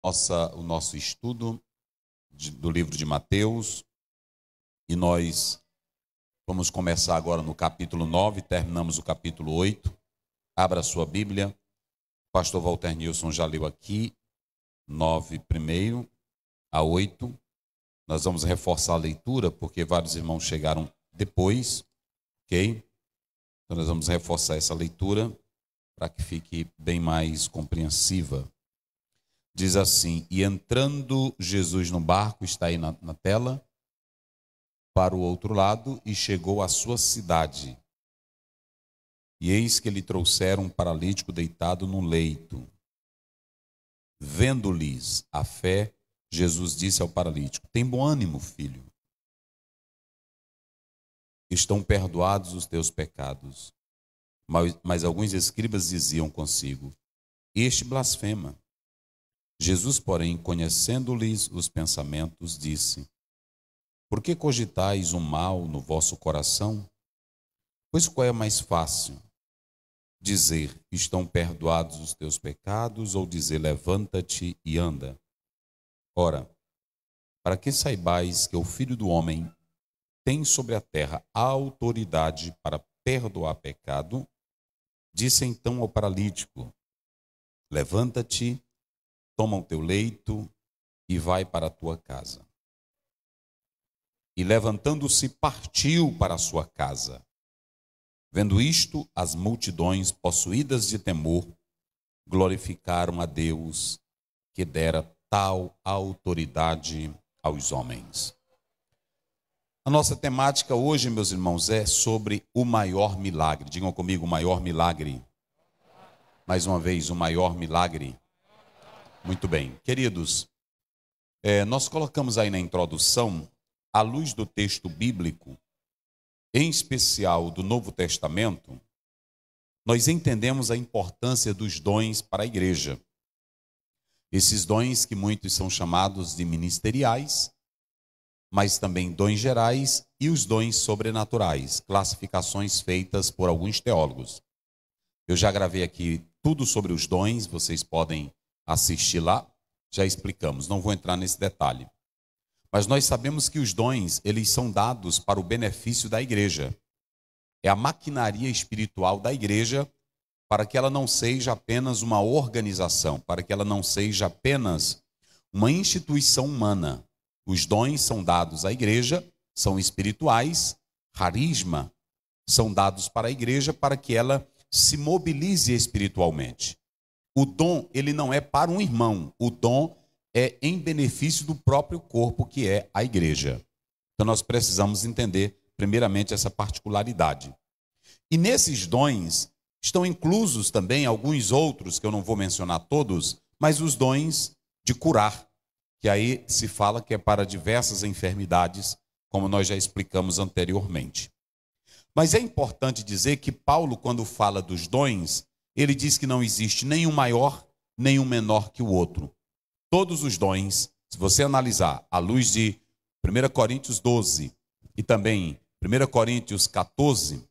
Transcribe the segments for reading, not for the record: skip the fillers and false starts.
o nosso estudo do livro de Mateus, e nós vamos começar agora no capítulo 9, terminamos o capítulo 8. Abra a sua Bíblia, o pastor Walter Nilson já leu aqui, 9 primeiro a 8. Nós vamos reforçar a leitura, porque vários irmãos chegaram depois, ok? Então nós vamos reforçar essa leitura para que fique bem mais compreensiva. Diz assim: e entrando Jesus no barco, está aí na tela, para o outro lado, e chegou à sua cidade. E eis que lhe trouxeram um paralítico deitado no leito. Vendo-lhes a fé, Jesus disse ao paralítico: tem bom ânimo, filho. Estão perdoados os teus pecados. Mas alguns escribas diziam consigo: este blasfema. Jesus, porém, conhecendo-lhes os pensamentos, disse: por que cogitais o mal no vosso coração? Pois qual é mais fácil? Dizer: estão perdoados os teus pecados, ou dizer: levanta-te e anda? Ora, para que saibais que o Filho do Homem tem sobre a terra a autoridade para perdoar pecado, disse então ao paralítico: levanta-te, toma o teu leito e vai para a tua casa. E levantando-se, partiu para a sua casa. Vendo isto, as multidões, possuídas de temor, glorificaram a Deus, que dera tal autoridade aos homens. A nossa temática hoje, meus irmãos, é sobre o maior milagre. Digam comigo: o maior milagre. Mais uma vez, o maior milagre. Muito bem. Queridos, nós colocamos aí na introdução, à luz do texto bíblico, em especial do Novo Testamento, nós entendemos a importância dos dons para a igreja. Esses dons que muitos são chamados de ministeriais, mas também dons gerais e os dons sobrenaturais, classificações feitas por alguns teólogos. Eu já gravei aqui tudo sobre os dons, vocês podem assistir lá, já explicamos, não vou entrar nesse detalhe. Mas nós sabemos que os dons, eles são dados para o benefício da igreja. É a maquinaria espiritual da igreja, para que ela não seja apenas uma organização, para que ela não seja apenas uma instituição humana. Os dons são dados à igreja, são espirituais, carisma, são dados para a igreja para que ela se mobilize espiritualmente. O dom, ele não é para um irmão, o dom é em benefício do próprio corpo, que é a igreja. Então nós precisamos entender primeiramente essa particularidade. E nesses dons estão inclusos também alguns outros, que eu não vou mencionar todos, mas os dons de curar, que aí se fala que é para diversas enfermidades, como nós já explicamos anteriormente. Mas é importante dizer que Paulo, quando fala dos dons, ele diz que não existe nenhum maior, nenhum menor que o outro. Todos os dons, se você analisar à luz de 1 Coríntios 12 e também 1 Coríntios 14,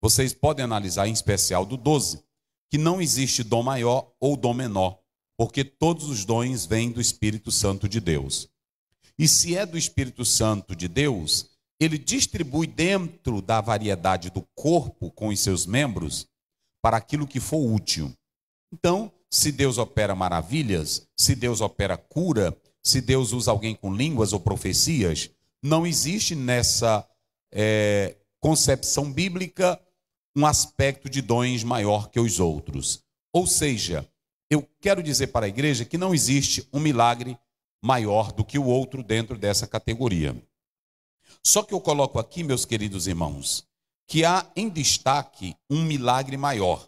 vocês podem analisar em especial do 12, que não existe dom maior ou dom menor, porque todos os dons vêm do Espírito Santo de Deus. E se é do Espírito Santo de Deus, ele distribui dentro da variedade do corpo com os seus membros para aquilo que for útil. Então, se Deus opera maravilhas, se Deus opera cura, se Deus usa alguém com línguas ou profecias, não existe nessa concepção bíblica um aspecto de dons maior que os outros. Ou seja, eu quero dizer para a igreja que não existe um milagre maior do que o outro dentro dessa categoria. Só que eu coloco aqui, meus queridos irmãos, que há em destaque um milagre maior.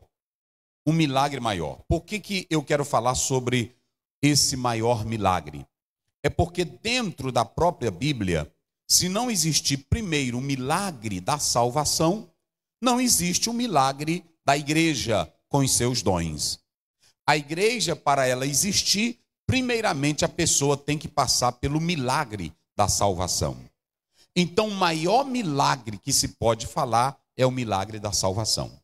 Um milagre maior. Por que eu quero falar sobre esse maior milagre? É porque dentro da própria Bíblia, se não existir primeiro o milagre da salvação, não existe o milagre da igreja com os seus dons. A igreja, para ela existir, primeiramente a pessoa tem que passar pelo milagre da salvação. Então, o maior milagre que se pode falar é o milagre da salvação.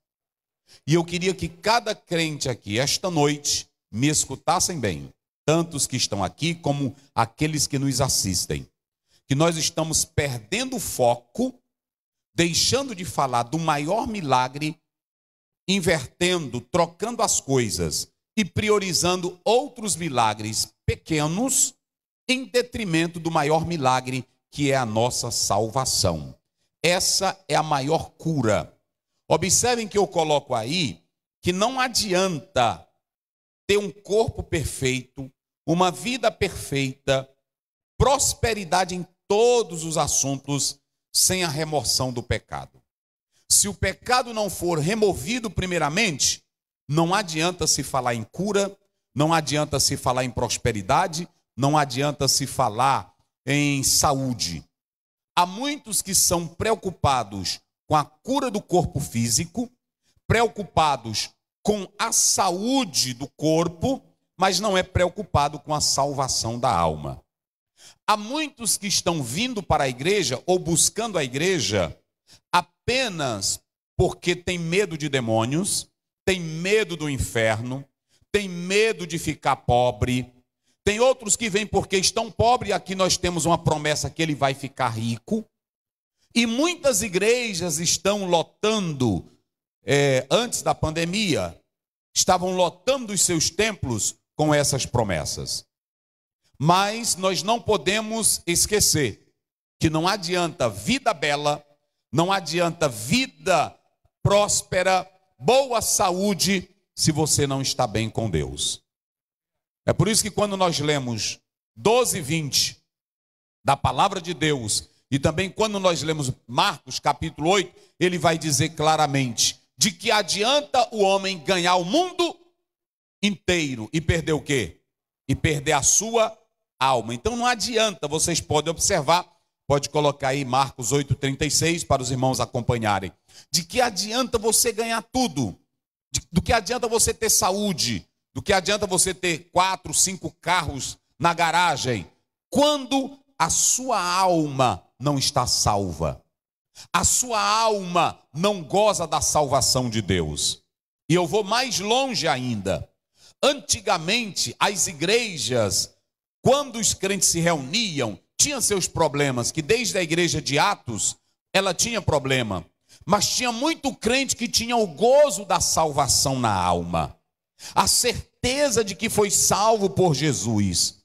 E eu queria que cada crente aqui, esta noite, me escutassem bem, tantos que estão aqui como aqueles que nos assistem, que nós estamos perdendo o foco, deixando de falar do maior milagre, invertendo, trocando as coisas e priorizando outros milagres pequenos em detrimento do maior milagre, que é a nossa salvação. Essa é a maior cura. Observem que eu coloco aí que não adianta ter um corpo perfeito, uma vida perfeita, prosperidade em todos os assuntos, sem a remoção do pecado. Se o pecado não for removido primeiramente, não adianta se falar em cura, não adianta se falar em prosperidade, não adianta se falar em saúde. Há muitos que são preocupados com a cura do corpo físico, preocupados com a saúde do corpo, mas não é preocupado com a salvação da alma. Há muitos que estão vindo para a igreja ou buscando a igreja apenas porque tem medo de demônios, tem medo do inferno, tem medo de ficar pobre. Tem outros que vêm porque estão pobres, e aqui nós temos uma promessa que ele vai ficar rico. E muitas igrejas estão lotando, antes da pandemia, estavam lotando os seus templos com essas promessas. Mas nós não podemos esquecer que não adianta vida bela, não adianta vida próspera, boa saúde, se você não está bem com Deus. É por isso que quando nós lemos 12, 20 da palavra de Deus, e também quando nós lemos Marcos capítulo 8, ele vai dizer claramente, de que adianta o homem ganhar o mundo inteiro e perder o quê? E perder a sua alma. Então não adianta, vocês podem observar, pode colocar aí Marcos 8,36 para os irmãos acompanharem. De que adianta você ganhar tudo? Do que adianta você ter saúde? Do que adianta você ter 4, 5 carros na garagem, quando a sua alma não está salva? A sua alma não goza da salvação de Deus. E eu vou mais longe ainda. Antigamente, as igrejas, quando os crentes se reuniam, tinham seus problemas, que desde a igreja de Atos, ela tinha problema. Mas tinha muito crente que tinha o gozo da salvação na alma. A certeza de que foi salvo por Jesus.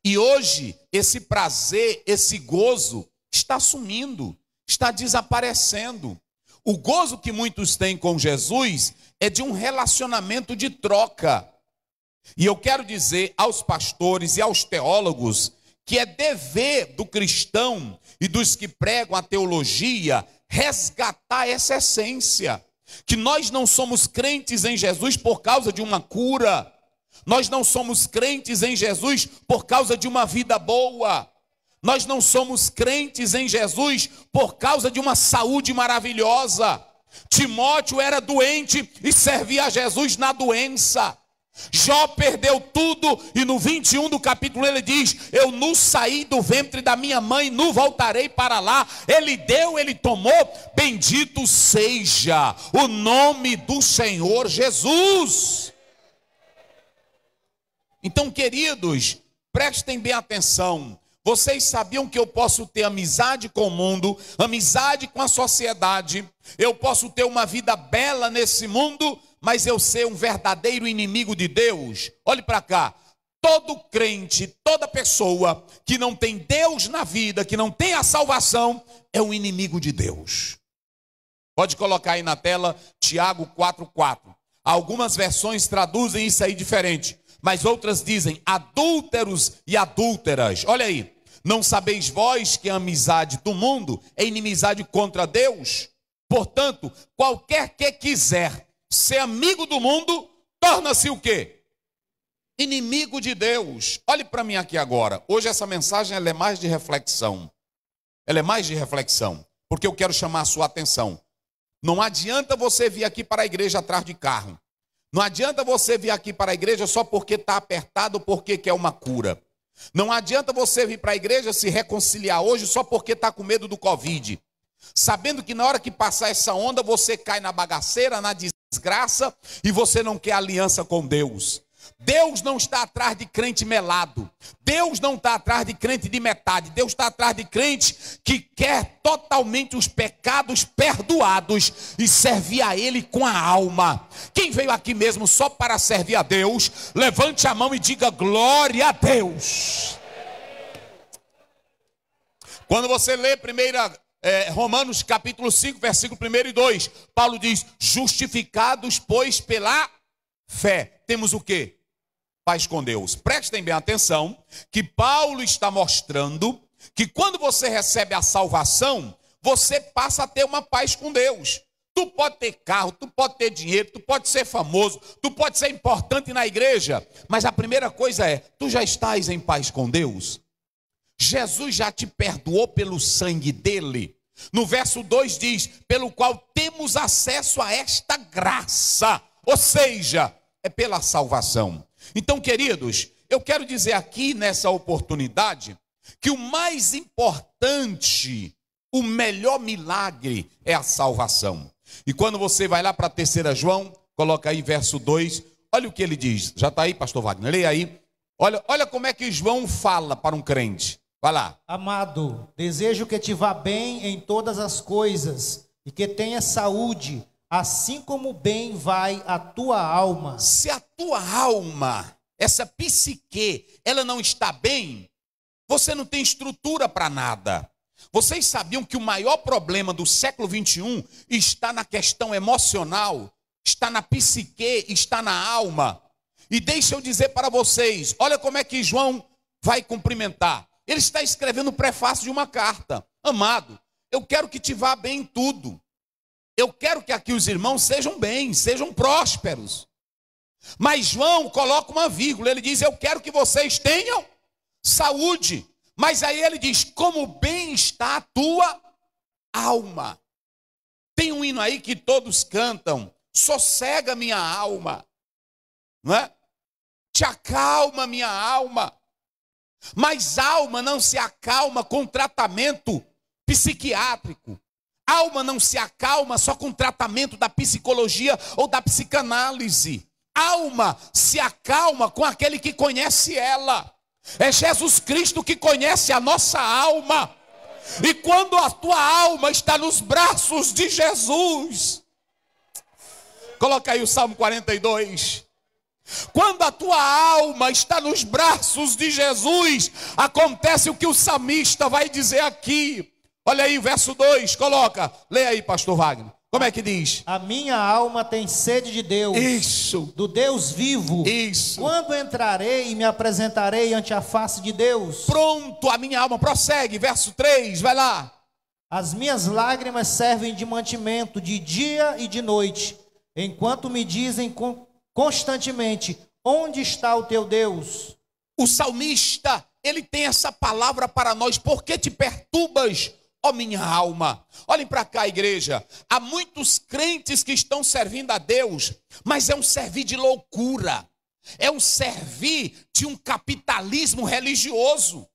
E hoje, esse prazer, esse gozo, está sumindo, está desaparecendo. O gozo que muitos têm com Jesus é de um relacionamento de troca. E eu quero dizer aos pastores e aos teólogos que é dever do cristão e dos que pregam a teologia resgatar essa essência. Que nós não somos crentes em Jesus por causa de uma cura. Nós não somos crentes em Jesus por causa de uma vida boa. Nós não somos crentes em Jesus por causa de uma saúde maravilhosa. Timóteo era doente e servia a Jesus na doença. Jó perdeu tudo e no 21 do capítulo ele diz: eu nu saí do ventre da minha mãe, nu voltarei para lá. Ele deu, ele tomou, bendito seja o nome do Senhor Jesus. Então, queridos, prestem bem atenção. Vocês sabiam que eu posso ter amizade com o mundo, amizade com a sociedade, eu posso ter uma vida bela nesse mundo, mas eu ser um verdadeiro inimigo de Deus? Olhe para cá, todo crente, toda pessoa que não tem Deus na vida, que não tem a salvação, é um inimigo de Deus. Pode colocar aí na tela Tiago 4,4. Algumas versões traduzem isso aí diferente, mas outras dizem adúlteros e adúlteras. Olha aí, não sabeis vós que a amizade do mundo é inimizade contra Deus? Portanto, qualquer que quiser ser amigo do mundo, torna-se o quê? Inimigo de Deus. Olhe para mim aqui agora. Hoje essa mensagem ela é mais de reflexão. Ela é mais de reflexão, porque eu quero chamar a sua atenção. Não adianta você vir aqui para a igreja atrás de carro. Não adianta você vir aqui para a igreja só porque está apertado ou porque quer uma cura. Não adianta você vir para a igreja se reconciliar hoje só porque está com medo do Covid. Sabendo que na hora que passar essa onda, você cai na bagaceira, na desgraça, e você não quer aliança com Deus. Deus não está atrás de crente melado. Deus não está atrás de crente de metade. Deus está atrás de crente que quer totalmente os pecados perdoados e servir a Ele com a alma. Quem veio aqui mesmo só para servir a Deus, levante a mão e diga glória a Deus. Quando você lê Romanos capítulo 5, versículo 1 e 2, Paulo diz: justificados, pois, pela fé. Temos o quê? Paz com Deus. Prestem bem atenção que Paulo está mostrando que quando você recebe a salvação, você passa a ter uma paz com Deus. Tu pode ter carro, tu pode ter dinheiro, tu pode ser famoso, tu pode ser importante na igreja, mas a primeira coisa é, tu já estás em paz com Deus? Jesus já te perdoou pelo sangue dele. No verso 2 diz, pelo qual temos acesso a esta graça, ou seja, é pela salvação. Então, queridos, eu quero dizer aqui nessa oportunidade que o mais importante, o melhor milagre é a salvação. E quando você vai lá para 3 João, coloca aí verso 2, olha o que ele diz. Já está aí, pastor Wagner? Leia aí. Olha como é que João fala para um crente. Vai lá. Amado, desejo que te vá bem em todas as coisas e que tenha saúde, assim como bem vai a tua alma. Se a tua alma, essa psique, ela não está bem, você não tem estrutura para nada. Vocês sabiam que o maior problema do século 21 está na questão emocional, está na psique, está na alma. E deixa eu dizer para vocês, olha como é que João vai cumprimentar. Ele está escrevendo o prefácio de uma carta. Amado, eu quero que te vá bem em tudo. Eu quero que aqui os irmãos sejam bem, sejam prósperos. Mas João coloca uma vírgula, ele diz, eu quero que vocês tenham saúde. Mas aí ele diz, como bem está a tua alma. Tem um hino aí que todos cantam, sossega minha alma, não é? Te acalma minha alma. Mas alma não se acalma com tratamento psiquiátrico. Alma não se acalma só com tratamento da psicologia ou da psicanálise. Alma se acalma com aquele que conhece ela. É Jesus Cristo que conhece a nossa alma. E quando a tua alma está nos braços de Jesus, coloca aí o Salmo 42. Quando a tua alma está nos braços de Jesus, acontece o que o salmista vai dizer aqui. Olha aí o verso 2, coloca. Leia aí, pastor Wagner. Como é que diz? A minha alma tem sede de Deus. Isso. Do Deus vivo. Isso. Quando entrarei e me apresentarei ante a face de Deus? Pronto, a minha alma prossegue. Verso 3, vai lá. As minhas lágrimas servem de mantimento de dia e de noite, enquanto me dizem constantemente, onde está o teu Deus? O salmista, ele tem essa palavra para nós. Por que te perturbas, ó minha alma? Olhem para cá, igreja. Há muitos crentes que estão servindo a Deus, mas é um servir de loucura. É um servir de um capitalismo religioso.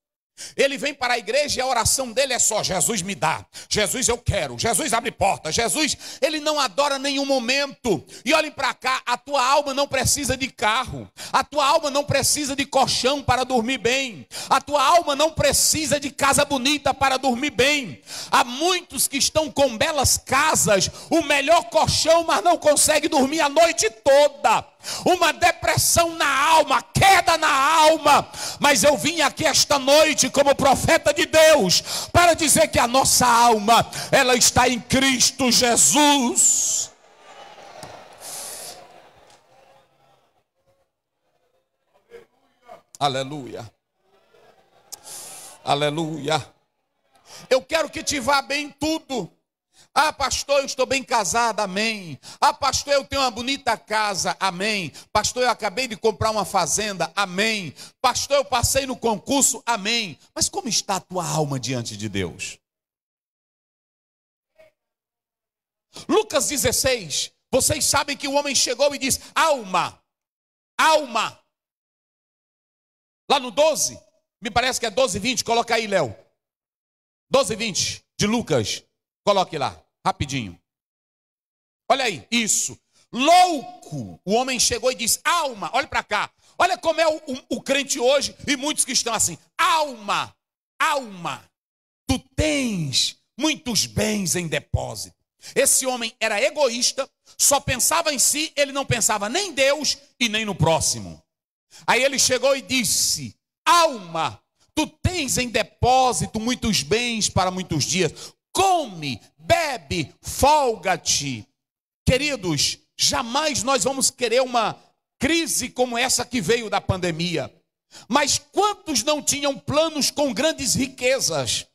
Ele vem para a igreja e a oração dele é só, Jesus me dá, Jesus eu quero, Jesus abre porta, Jesus, ele não adora nenhum momento. E olhem para cá, a tua alma não precisa de carro, a tua alma não precisa de colchão para dormir bem, a tua alma não precisa de casa bonita para dormir bem. Há muitos que estão com belas casas, o melhor colchão, mas não consegue dormir a noite toda. Uma depressão na alma, queda na alma. Mas eu vim aqui esta noite como profeta de Deus para dizer que a nossa alma, ela está em Cristo Jesus. Aleluia. Aleluia. Eu quero que te vá bem em tudo. Ah, pastor, eu estou bem casada, amém. Ah, pastor, eu tenho uma bonita casa, amém. Pastor, eu acabei de comprar uma fazenda, amém. Pastor, eu passei no concurso, amém. Mas como está a tua alma diante de Deus? Lucas 16, vocês sabem que o homem chegou e disse, alma, alma. Lá no 12, me parece que é 12:20, coloca aí, Léo. 12:20 de Lucas. Coloque lá, rapidinho. Olha aí, isso. Louco. O homem chegou e disse, alma, olha para cá. Olha como é o crente hoje e muitos que estão assim. Alma, tu tens muitos bens em depósito. Esse homem era egoísta, só pensava em si, ele não pensava nem em Deus e nem no próximo. Aí ele chegou e disse: alma, tu tens em depósito muitos bens para muitos dias. Come, bebe, folga-te. Queridos, jamais nós vamos querer uma crise como essa que veio da pandemia. Mas quantos não tinham planos com grandes riquezas?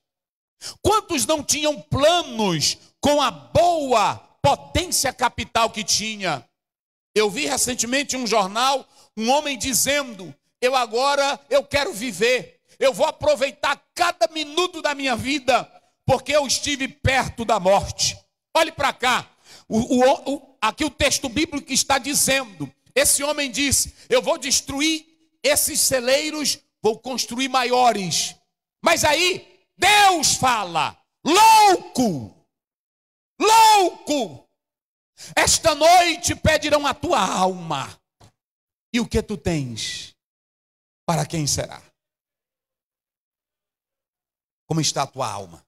Quantos não tinham planos com a boa potência capital que tinha? Eu vi recentemente em um jornal um homem dizendo: eu quero viver, eu vou aproveitar cada minuto da minha vida, porque eu estive perto da morte. Olhe para cá, aqui o texto bíblico está dizendo, esse homem disse: eu vou destruir esses celeiros, vou construir maiores. Mas aí Deus fala: louco, esta noite pedirão a tua alma. E o que tu tens? Para quem será? Como está a tua alma?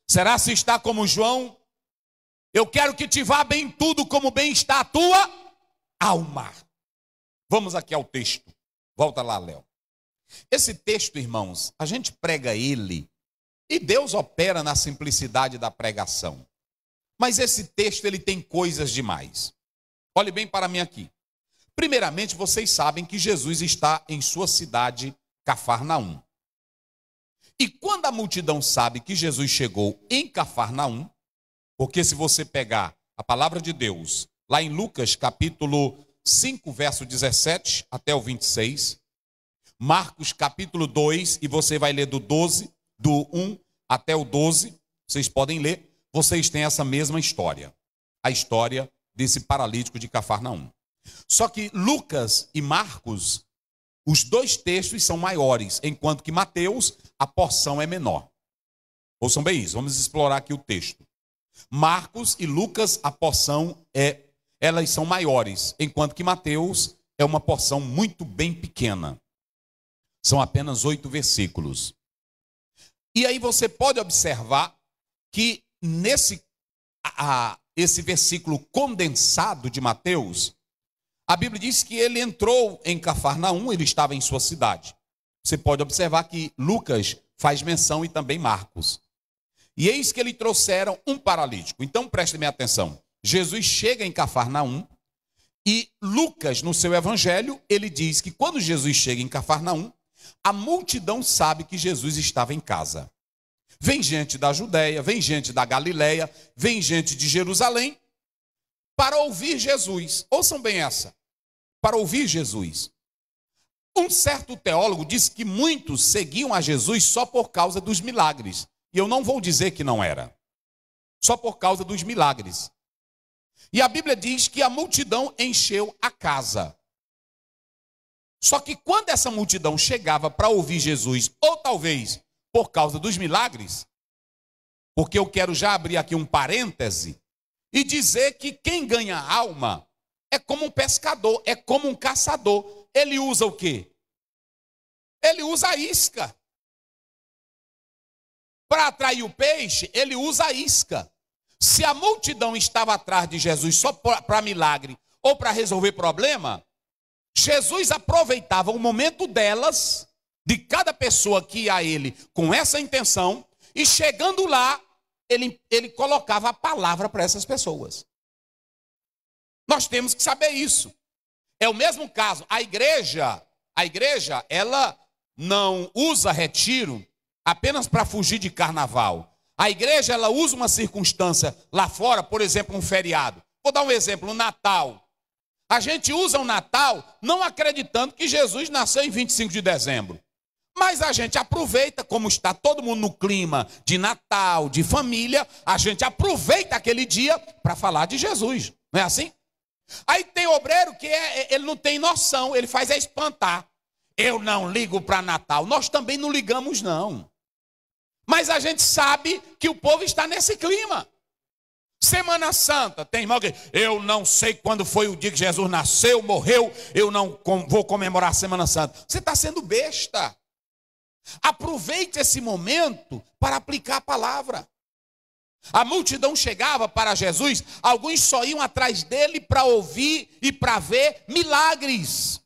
Será se está como João? Eu quero que te vá bem tudo, como bem está a tua alma. Vamos aqui ao texto. Volta lá, Léo. Esse texto, irmãos, a gente prega ele e Deus opera na simplicidade da pregação. Mas esse texto, ele tem coisas demais. Olhe bem para mim aqui. Primeiramente, vocês sabem que Jesus está em sua cidade, Cafarnaum. E quando a multidão sabe que Jesus chegou em Cafarnaum, porque se você pegar a palavra de Deus, lá em Lucas capítulo 5, verso 17 até o 26, Marcos capítulo 2, e você vai ler do 1 até o 12, vocês podem ler, vocês têm essa mesma história, a história desse paralítico de Cafarnaum. Só que Lucas e Marcos, os dois textos são maiores, enquanto que Mateus, a porção é menor. Ouçam bem isso, vamos explorar aqui o texto. Marcos e Lucas, a porção elas são maiores, enquanto que Mateus é uma porção muito bem pequena. São apenas 8 versículos. E aí você pode observar que esse versículo condensado de Mateus, a Bíblia diz que ele entrou em Cafarnaum, ele estava em sua cidade. Você pode observar que Lucas faz menção e também Marcos. E eis que lhe trouxeram um paralítico. Então prestem bem atenção. Jesus chega em Cafarnaum e Lucas, no seu evangelho, ele diz que quando Jesus chega em Cafarnaum, a multidão sabe que Jesus estava em casa. Vem gente da Judéia, vem gente da Galileia, vem gente de Jerusalém para ouvir Jesus. Ouçam bem essa. Para ouvir Jesus. Um certo teólogo disse que muitos seguiam a Jesus só por causa dos milagres. E eu não vou dizer que não era. Só por causa dos milagres. E a Bíblia diz que a multidão encheu a casa. Só que quando essa multidão chegava para ouvir Jesus, ou talvez por causa dos milagres, porque eu quero já abrir aqui um parêntese e dizer que quem ganha alma é como um pescador, é como um caçador. Ele usa o quê? Ele usa a isca. Para atrair o peixe, ele usa a isca. Se a multidão estava atrás de Jesus só para milagre ou para resolver problema, Jesus aproveitava o momento delas, de cada pessoa que ia a ele com essa intenção, e chegando lá, ele colocava a palavra para essas pessoas. Nós temos que saber isso. É o mesmo caso. A igreja, ela não usa retiro apenas para fugir de carnaval. A igreja, ela usa uma circunstância lá fora, por exemplo, um feriado. Vou dar um exemplo, o Natal. A gente usa o Natal não acreditando que Jesus nasceu em 25 de dezembro. Mas a gente aproveita, como está todo mundo no clima de Natal, de família, a gente aproveita aquele dia para falar de Jesus. Não é assim? Aí tem obreiro que ele não tem noção, ele faz espantar. Eu não ligo para Natal. Nós também não ligamos, não. Mas a gente sabe que o povo está nesse clima. Semana Santa, tem irmão que eu não sei quando foi o dia que Jesus nasceu, morreu, eu não vou comemorar a Semana Santa. Você está sendo besta. Aproveite esse momento para aplicar a palavra. A multidão chegava para Jesus, alguns só iam atrás dele para ouvir e para ver milagres.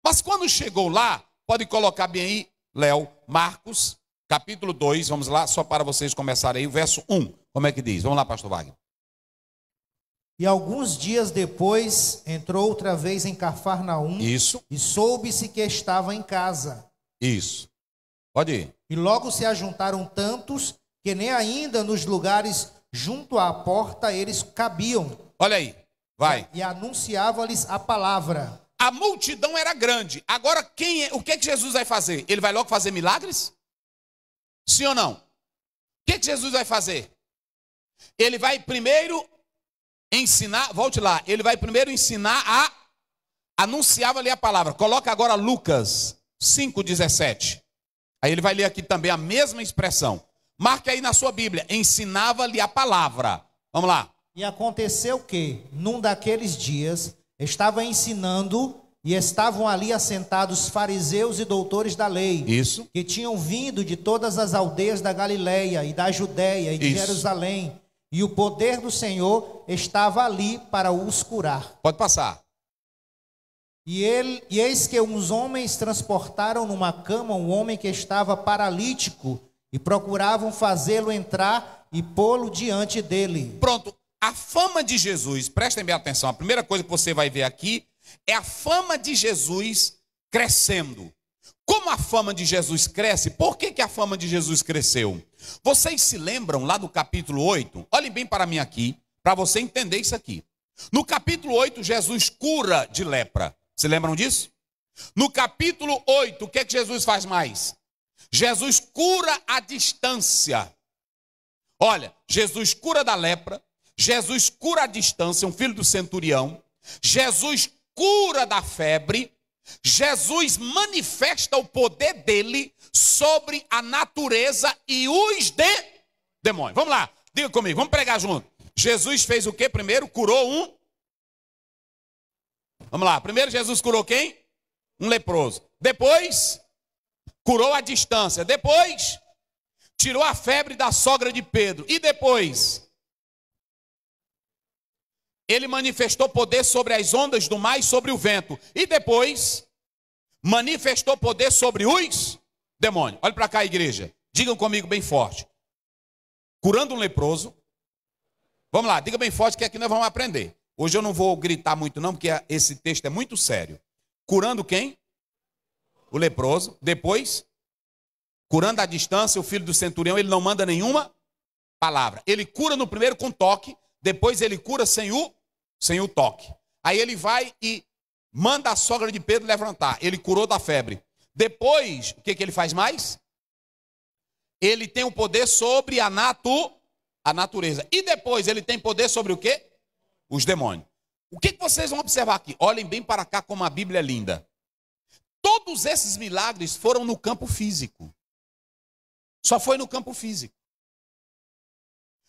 Mas quando chegou lá, pode colocar bem aí, Léo, Marcos, capítulo 2, vamos lá, só para vocês começarem aí, o verso 1. Como é que diz? Vamos lá, pastor Wagner. E alguns dias depois, entrou outra vez em Cafarnaum. Isso. E soube-se que estava em casa. Isso. Pode ir. E logo se ajuntaram tantos, que nem ainda nos lugares junto à porta eles cabiam. Olha aí, vai. E anunciava-lhes a palavra. A multidão era grande. Agora, o que Jesus vai fazer? Ele vai logo fazer milagres? Sim ou não? O que Jesus vai fazer? Ele vai primeiro ensinar, volte lá, ele vai primeiro ensinar anunciava ali a palavra. Coloca agora Lucas 5,17. Aí ele vai ler aqui também a mesma expressão. Marque aí na sua Bíblia, ensinava-lhe a palavra. Vamos lá. E aconteceu que, num daqueles dias, estava ensinando e estavam ali assentados fariseus e doutores da lei. Isso. Que tinham vindo de todas as aldeias da Galileia e da Judéia e de Jerusalém. E o poder do Senhor estava ali para os curar. Pode passar. E eis que uns homens transportaram numa cama um homem que estava paralítico e procuravam fazê-lo entrar e pô-lo diante dele. Pronto. A fama de Jesus, prestem bem atenção, a primeira coisa que você vai ver aqui é a fama de Jesus crescendo. Como a fama de Jesus cresce? Por que a fama de Jesus cresceu? Vocês se lembram lá do capítulo 8? Olhem bem para mim aqui, para você entender isso aqui. No capítulo 8, Jesus cura de lepra. Se lembram disso? No capítulo 8, o que Jesus faz mais? Jesus cura à distância. Olha, Jesus cura da lepra. Jesus cura à distância, um filho do centurião. Jesus cura da febre. Jesus manifesta o poder dele sobre a natureza e os demônios. Vamos lá, diga comigo, vamos pregar junto. Jesus fez o que primeiro? Curou um. Vamos lá, primeiro Jesus curou quem? Um leproso. Depois, curou à distância. Depois, tirou a febre da sogra de Pedro. E depois, ele manifestou poder sobre as ondas do mar e sobre o vento. E depois, manifestou poder sobre os demônios. Olha para cá, igreja. Digam comigo bem forte. Curando um leproso. Vamos lá, diga bem forte que aqui nós vamos aprender. Hoje eu não vou gritar muito não, porque esse texto é muito sério. Curando quem? O leproso. Depois, curando à distância, o filho do centurião, ele não manda nenhuma palavra. Ele cura no primeiro com toque. Depois ele cura sem o toque. Aí ele vai e manda a sogra de Pedro levantar. Ele curou da febre. Depois, o que ele faz mais? Ele tem o poder sobre a natureza. E depois ele tem poder sobre o quê? Os demônios. O que vocês vão observar aqui? Olhem bem para cá como a Bíblia é linda. Todos esses milagres foram no campo físico. Só foi no campo físico.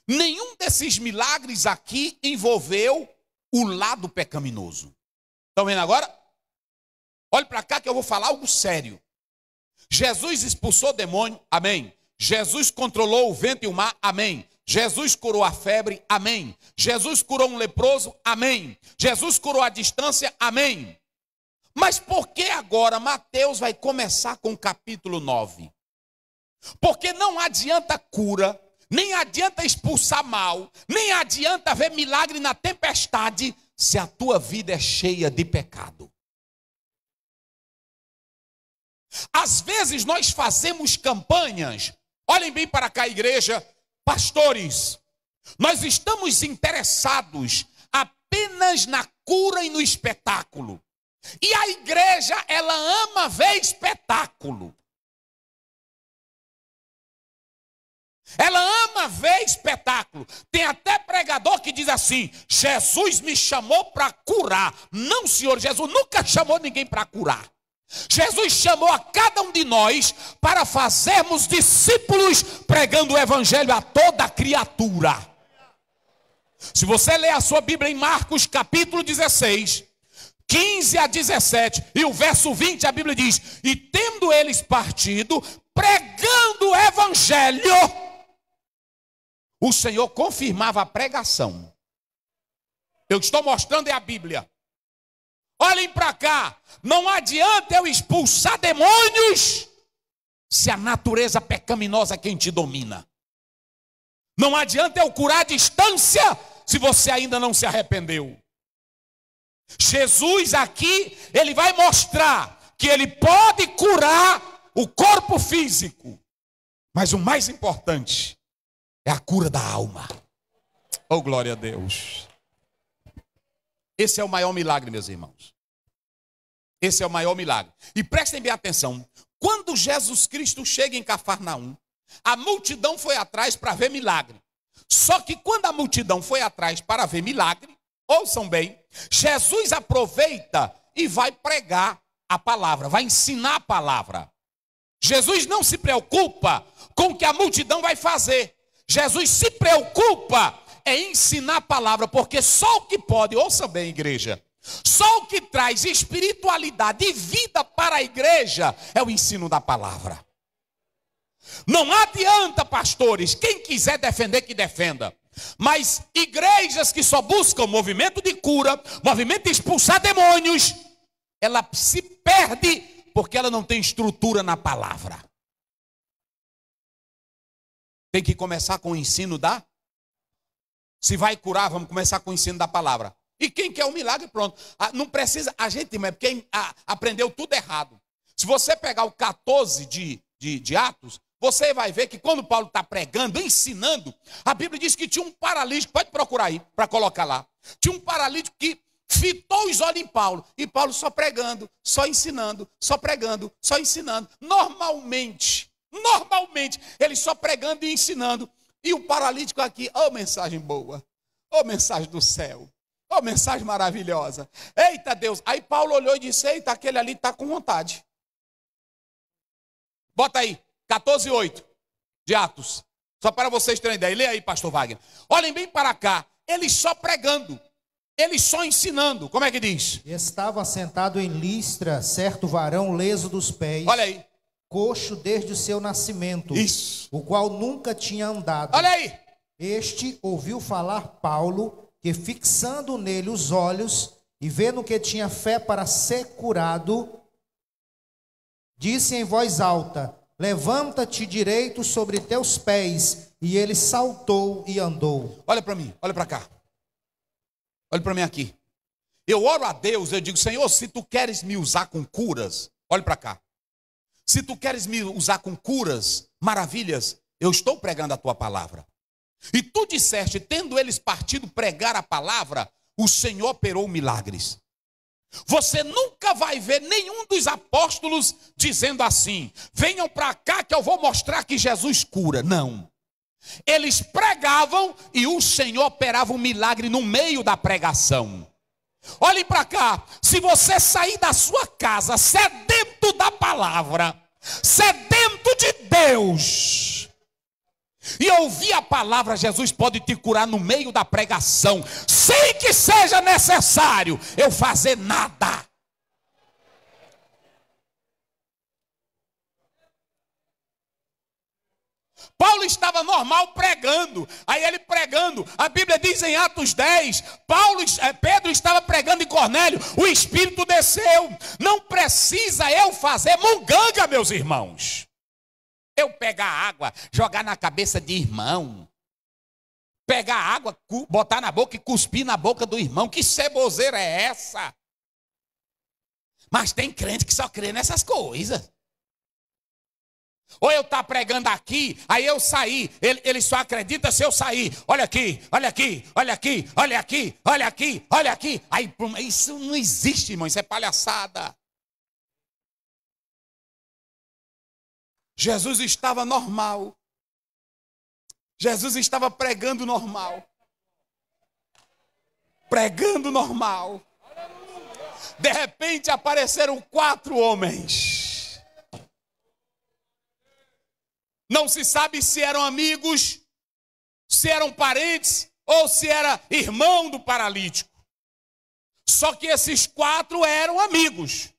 Nenhum desses milagres aqui envolveu o lado pecaminoso. Estão vendo agora? Olhe para cá que eu vou falar algo sério. Jesus expulsou demônio, amém. Jesus controlou o vento e o mar, amém. Jesus curou a febre, amém. Jesus curou um leproso, amém. Jesus curou a distância, amém. Mas por que agora Mateus vai começar com o capítulo 9? Porque não adianta cura, nem adianta expulsar mal, nem adianta ver milagre na tempestade, se a tua vida é cheia de pecado. Às vezes nós fazemos campanhas, olhem bem para cá, igreja, pastores, nós estamos interessados apenas na cura e no espetáculo. E a igreja, ela ama ver espetáculo. Ela ama ver espetáculo. Tem até pregador que diz assim: Jesus me chamou para curar. Não, senhor, Jesus nunca chamou ninguém para curar. Jesus chamou a cada um de nós para fazermos discípulos, pregando o evangelho a toda criatura. Se você ler a sua Bíblia em Marcos capítulo 16, 15 a 17, e o verso 20, a Bíblia diz: e tendo eles partido, pregando o evangelho, o Senhor confirmava a pregação. Eu estou mostrando é a Bíblia. Olhem para cá, não adianta eu expulsar demônios se a natureza pecaminosa é quem te domina. Não adianta eu curar a distância se você ainda não se arrependeu. Jesus aqui, ele vai mostrar que ele pode curar o corpo físico, mas o mais importante é a cura da alma. Oh, glória a Deus. Esse é o maior milagre, meus irmãos. Esse é o maior milagre. E prestem bem atenção. Quando Jesus Cristo chega em Cafarnaum, a multidão foi atrás para ver milagre. Só que quando a multidão foi atrás para ver milagre, ouçam bem, Jesus aproveita e vai pregar a palavra, vai ensinar a palavra. Jesus não se preocupa com o que a multidão vai fazer. Jesus se preocupa em ensinar a palavra, porque só o que pode, ouça bem, igreja, só o que traz espiritualidade e vida para a igreja é o ensino da palavra. Não adianta, pastores, quem quiser defender, que defenda. Mas igrejas que só buscam movimento de cura, movimento de expulsar demônios, ela se perde porque ela não tem estrutura na palavra. Tem que começar com o ensino da... Se vai curar, vamos começar com o ensino da palavra. E quem quer o milagre, pronto. Não precisa, a gente, porque aprendeu tudo errado. Se você pegar o 14 de Atos, você vai ver que quando Paulo está pregando, ensinando, a Bíblia diz que tinha um paralítico, pode procurar aí, para colocar lá. Tinha um paralítico que fitou os olhos em Paulo, e Paulo só pregando, só ensinando, só pregando, só ensinando. Normalmente, ele só pregando e ensinando. E o paralítico aqui, oh, mensagem boa, oh, mensagem do céu, oh, mensagem maravilhosa. Eita Deus, aí Paulo olhou e disse: eita, aquele ali está com vontade. Bota aí. 14:8 de Atos. Só para vocês terem ideia. Lê aí, pastor Wagner. Olhem bem para cá. Ele só pregando. Ele só ensinando. Como é que diz? Estava sentado em Listra certo varão leso dos pés. Olha aí. Coxo desde o seu nascimento. Isso. O qual nunca tinha andado. Olha aí. Este ouviu falar Paulo, que fixando nele os olhos e vendo que tinha fé para ser curado, disse em voz alta: levanta-te direito sobre teus pés. E ele saltou e andou. Olha para mim, olha para cá. Olha para mim aqui. Eu oro a Deus, eu digo: Senhor, se tu queres me usar com curas, olha para cá. Se tu queres me usar com curas, maravilhas, eu estou pregando a tua palavra. E tu disseste, tendo eles partido pregar a palavra, o Senhor operou milagres. Você nunca vai ver nenhum dos apóstolos dizendo assim: venham para cá que eu vou mostrar que Jesus cura. Não. Eles pregavam e o Senhor operava um milagre no meio da pregação. Olhem para cá. Se você sair da sua casa sedento da palavra, sedento de Deus, e ouvir a palavra, Jesus pode te curar no meio da pregação, sem que seja necessário eu fazer nada. Paulo estava normal pregando, aí ele pregando, a Bíblia diz em Atos 10, Pedro estava pregando em Cornélio, o Espírito desceu. Não precisa eu fazer munganga, meus irmãos. Eu pegar água, jogar na cabeça de irmão, pegar água, botar na boca e cuspir na boca do irmão. Que ceboseira é essa? Mas tem crente que só crê nessas coisas. Ou eu estou pregando aqui, aí eu saí, ele só acredita se eu sair. Olha aqui, olha aqui, olha aqui, olha aqui, olha aqui, olha aqui. Aí, isso não existe, irmão, isso é palhaçada. Jesus estava normal. Jesus estava pregando normal. Pregando normal. De repente apareceram 4 homens. Não se sabe se eram amigos, se eram parentes, ou se era irmão do paralítico. Só que esses 4 eram amigos.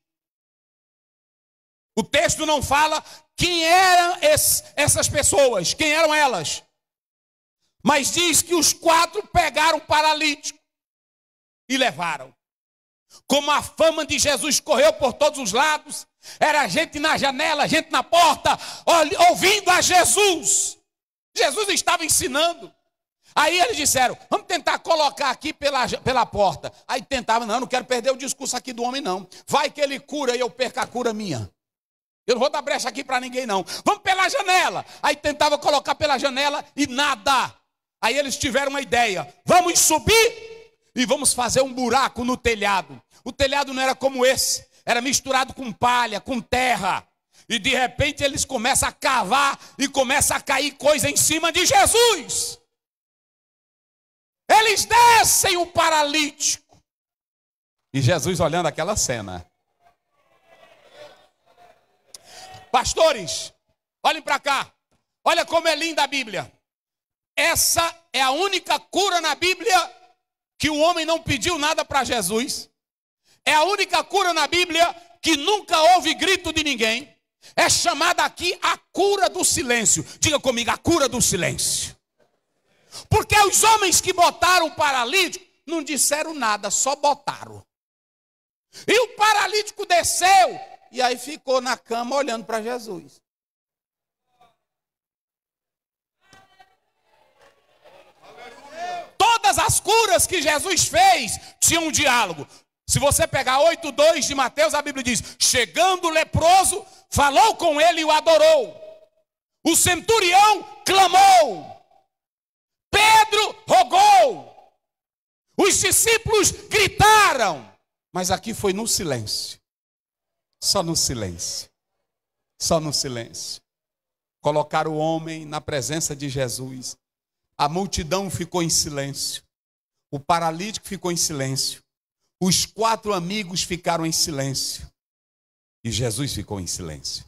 O texto não fala quem eram essas pessoas, quem eram elas. Mas diz que os 4 pegaram o paralítico e levaram. Como a fama de Jesus correu por todos os lados, era gente na janela, gente na porta, ouvindo a Jesus. Jesus estava ensinando. Aí eles disseram, vamos tentar colocar aqui pela porta. Aí tentavam, não quero perder o discurso aqui do homem não. Vai que ele cura e eu perco a cura minha. Eu não vou dar brecha aqui para ninguém não. Vamos pela janela. Aí tentava colocar pela janela e nada. Aí eles tiveram uma ideia. Vamos subir e vamos fazer um buraco no telhado. O telhado não era como esse. Era misturado com palha, com terra. E de repente eles começam a cavar e começa a cair coisa em cima de Jesus. Eles descem o paralítico. E Jesus olhando aquela cena. Pastores, olhem para cá. Olha como é linda a Bíblia. Essa é a única cura na Bíblia que o homem não pediu nada para Jesus. É a única cura na Bíblia que nunca houve grito de ninguém. É chamada aqui a cura do silêncio. Diga comigo, a cura do silêncio. Porque os homens que botaram o paralítico não disseram nada, só botaram. E o paralítico desceu e aí ficou na cama olhando para Jesus. Todas as curas que Jesus fez tinham um diálogo. Se você pegar 8:2 de Mateus, a Bíblia diz, chegando o leproso, falou com ele e o adorou. O centurião clamou. Pedro rogou. Os discípulos gritaram. Mas aqui foi no silêncio. Só no silêncio. Só no silêncio. Colocaram o homem na presença de Jesus. A multidão ficou em silêncio. O paralítico ficou em silêncio. Os 4 amigos ficaram em silêncio. E Jesus ficou em silêncio.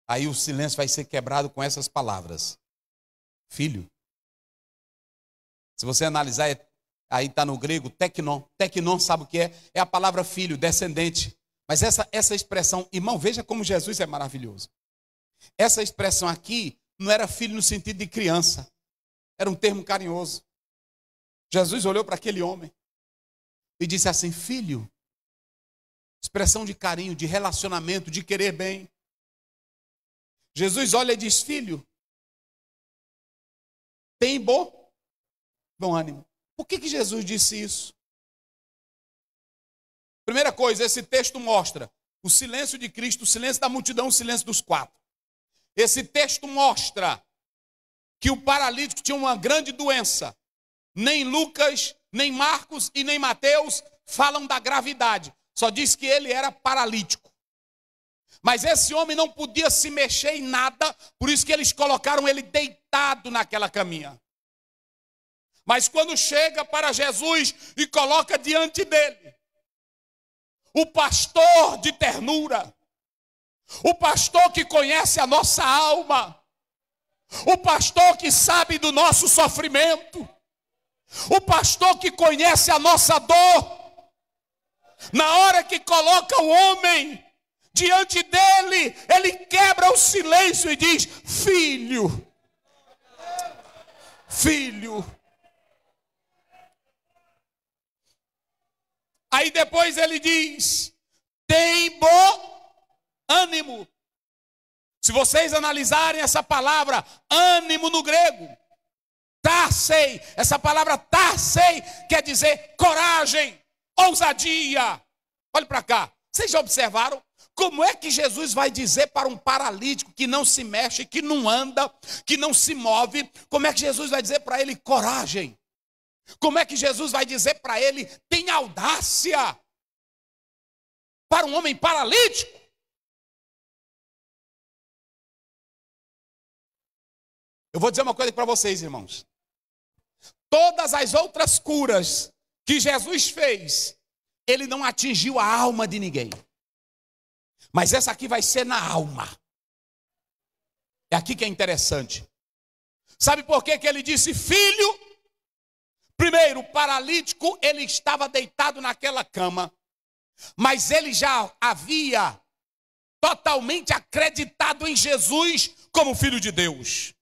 Aí o silêncio vai ser quebrado com essas palavras. Filho. Se você analisar, aí está no grego, teknon. Teknon, sabe o que é? É a palavra filho, descendente. Mas essa expressão, irmão, veja como Jesus é maravilhoso. Essa expressão aqui não era filho no sentido de criança. Era um termo carinhoso. Jesus olhou para aquele homem e disse assim, filho. Expressão de carinho, de relacionamento, de querer bem. Jesus olha e diz, filho, tem bom ânimo. Por que Jesus disse isso? Primeira coisa, esse texto mostra o silêncio de Cristo, o silêncio da multidão, o silêncio dos 4. Esse texto mostra que o paralítico tinha uma grande doença. Nem Lucas, nem Marcos e nem Mateus falam da gravidade. Só diz que ele era paralítico. Mas esse homem não podia se mexer em nada, por isso que eles colocaram ele deitado naquela caminha. Mas quando chega para Jesus e coloca diante dele, o pastor de ternura, o pastor que conhece a nossa alma, o pastor que sabe do nosso sofrimento, o pastor que conhece a nossa dor, na hora que coloca o homem diante dele, ele quebra o silêncio e diz, filho, filho. Aí depois ele diz, tem bom ânimo. Se vocês analisarem essa palavra, ânimo no grego, tarsei, essa palavra tarsei quer dizer coragem, ousadia. Olhe para cá, vocês já observaram? Como é que Jesus vai dizer para um paralítico que não se mexe, que não anda, que não se move, como é que Jesus vai dizer para ele coragem? Como é que Jesus vai dizer para ele, tem audácia? Para um homem paralítico? Eu vou dizer uma coisa para vocês, irmãos. Todas as outras curas que Jesus fez, ele não atingiu a alma de ninguém. Mas essa aqui vai ser na alma. É aqui que é interessante. Sabe por que ele disse filho? Primeiro, o paralítico, ele estava deitado naquela cama, mas ele já havia totalmente acreditado em Jesus como Filho de Deus.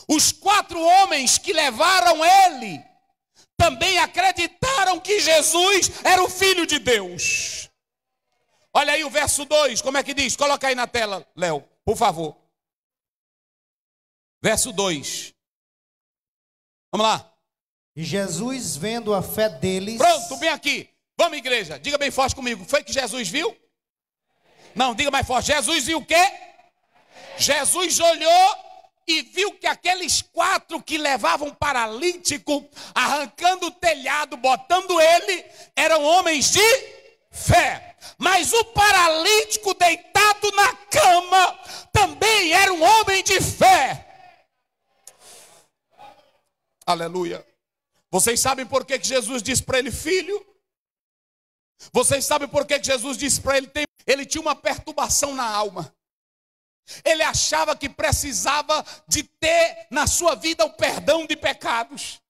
Os 4 homens que levaram ele também acreditaram que Jesus era o Filho de Deus. Olha aí o verso 2, como é que diz? Coloca aí na tela, Léo, por favor. Verso 2. Vamos lá. E Jesus, vendo a fé deles... Pronto, vem aqui. Vamos, igreja. Diga bem forte comigo. Foi que Jesus viu? Não, diga mais forte. Jesus viu o quê? Jesus olhou e viu que aqueles 4 que levavam paralítico, arrancando o telhado, botando ele, eram homens de fé. Mas o paralítico deitado na cama também era um homem de fé. Aleluia. Vocês sabem por que Jesus disse para ele filho? Vocês sabem por que Jesus disse para ele? Ele tinha uma perturbação na alma. Ele achava que precisava de ter na sua vida o perdão de pecados.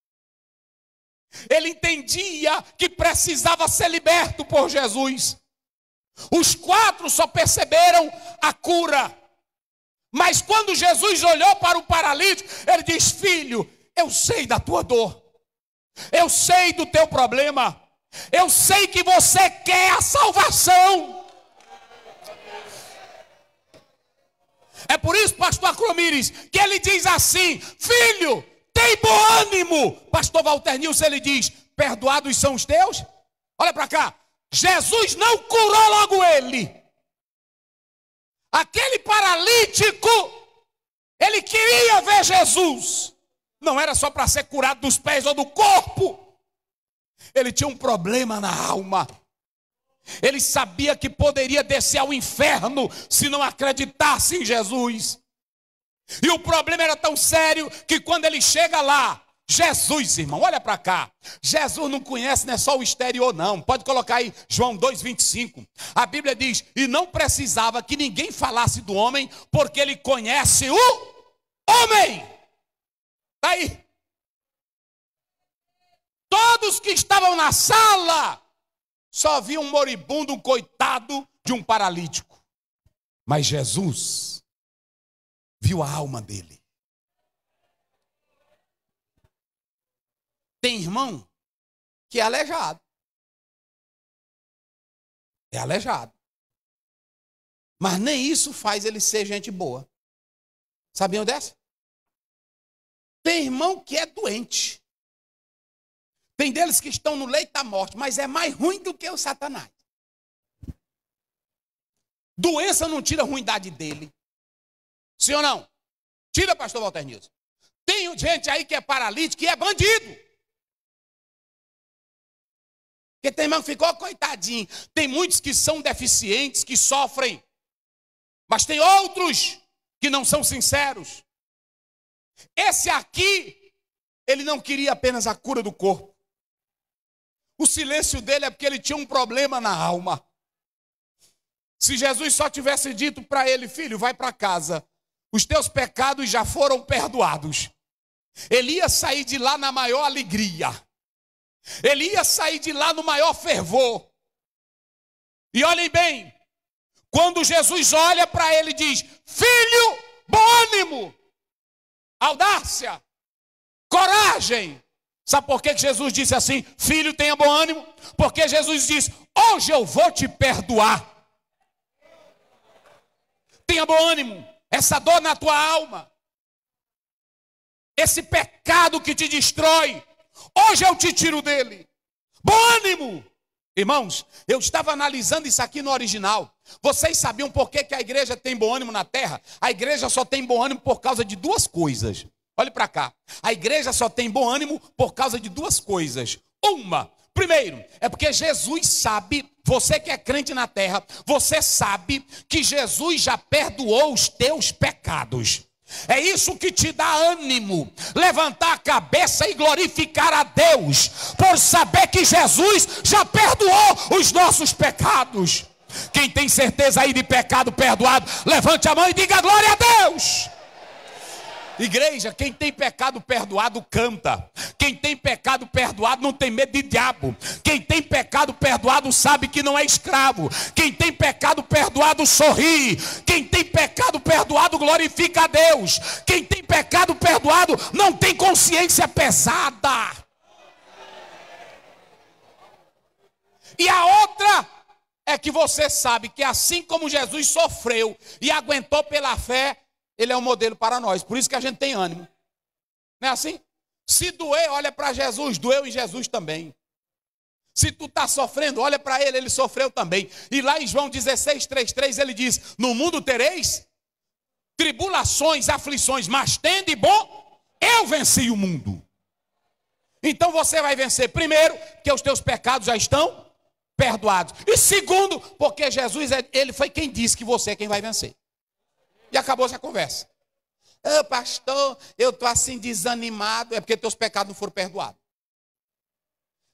Ele entendia que precisava ser liberto por Jesus. Os 4 só perceberam a cura. Mas quando Jesus olhou para o paralítico, ele diz: filho, eu sei da tua dor. Eu sei do teu problema. Eu sei que você quer a salvação. É por isso, pastor Acromires, que ele diz assim: filho, tem bom ânimo. Pastor Walter Nilson, ele diz: perdoados são os teus. Olha para cá. Jesus não curou logo ele. Aquele paralítico, ele queria ver Jesus. Não era só para ser curado dos pés ou do corpo. Ele tinha um problema na alma. Ele sabia que poderia descer ao inferno se não acreditasse em Jesus. E o problema era tão sério que quando ele chega lá, Jesus, irmão, olha para cá. Jesus não conhece, não é só o exterior não. Pode colocar aí João 2,25. A Bíblia diz: e não precisava que ninguém falasse do homem, porque ele conhece o homem. Está aí. Todos que estavam na sala só viam um moribundo, um coitado de um paralítico. Mas Jesus viu a alma dele. Tem irmão que é aleijado. É aleijado. Mas nem isso faz ele ser gente boa. Sabiam dessa? Tem irmão que é doente. Tem deles que estão no leito da morte, mas é mais ruim do que o Satanás. Doença não tira a ruindade dele. Sim ou não? Tira, pastor Walter Nilson. Tem gente aí que é paralítico e é bandido. Porque tem irmão que ficou coitadinho. Tem muitos que são deficientes, que sofrem. Mas tem outros que não são sinceros. Esse aqui, ele não queria apenas a cura do corpo. O silêncio dele é porque ele tinha um problema na alma. Se Jesus só tivesse dito para ele: filho, vai para casa, os teus pecados já foram perdoados, ele ia sair de lá na maior alegria. Ele ia sair de lá no maior fervor. E olhem bem, quando Jesus olha para ele e diz: filho, bom ânimo, audácia, coragem. Sabe por que Jesus disse assim: filho, tenha bom ânimo? Porque Jesus diz: hoje eu vou te perdoar. Tenha bom ânimo. Essa dor na tua alma, esse pecado que te destrói, hoje eu te tiro dele. Bom ânimo. Irmãos, eu estava analisando isso aqui no original. Vocês sabiam por que a igreja tem bom ânimo na terra? A igreja só tem bom ânimo por causa de 2 coisas. Olhe para cá. A igreja só tem bom ânimo por causa de 2 coisas. Primeiro, é porque Jesus sabe, você que é crente na terra, você sabe que Jesus já perdoou os teus pecados. É isso que te dá ânimo, levantar a cabeça e glorificar a Deus, por saber que Jesus já perdoou os nossos pecados. Quem tem certeza aí de pecado perdoado, levante a mão e diga glória a Deus. Igreja, quem tem pecado perdoado canta. Quem tem pecado perdoado não tem medo de diabo. Quem tem pecado perdoado sabe que não é escravo. Quem tem pecado perdoado sorri. Quem tem pecado perdoado glorifica a Deus. Quem tem pecado perdoado não tem consciência pesada. E a outra é que você sabe que assim como Jesus sofreu e aguentou pela fé, ele é um modelo para nós. Por isso que a gente tem ânimo. Não é assim? Se doer, olha para Jesus. Doeu em Jesus também. Se tu está sofrendo, olha para ele. Ele sofreu também. E lá em João 16:3 ele diz: no mundo tereis tribulações, aflições, mas tende bom, eu venci o mundo. Então você vai vencer, primeiro, porque os teus pecados já estão perdoados. E segundo, porque Jesus, ele foi quem disse que você é quem vai vencer. E acabou essa conversa. Pastor, eu estou assim desanimado. É porque teus pecados não foram perdoados.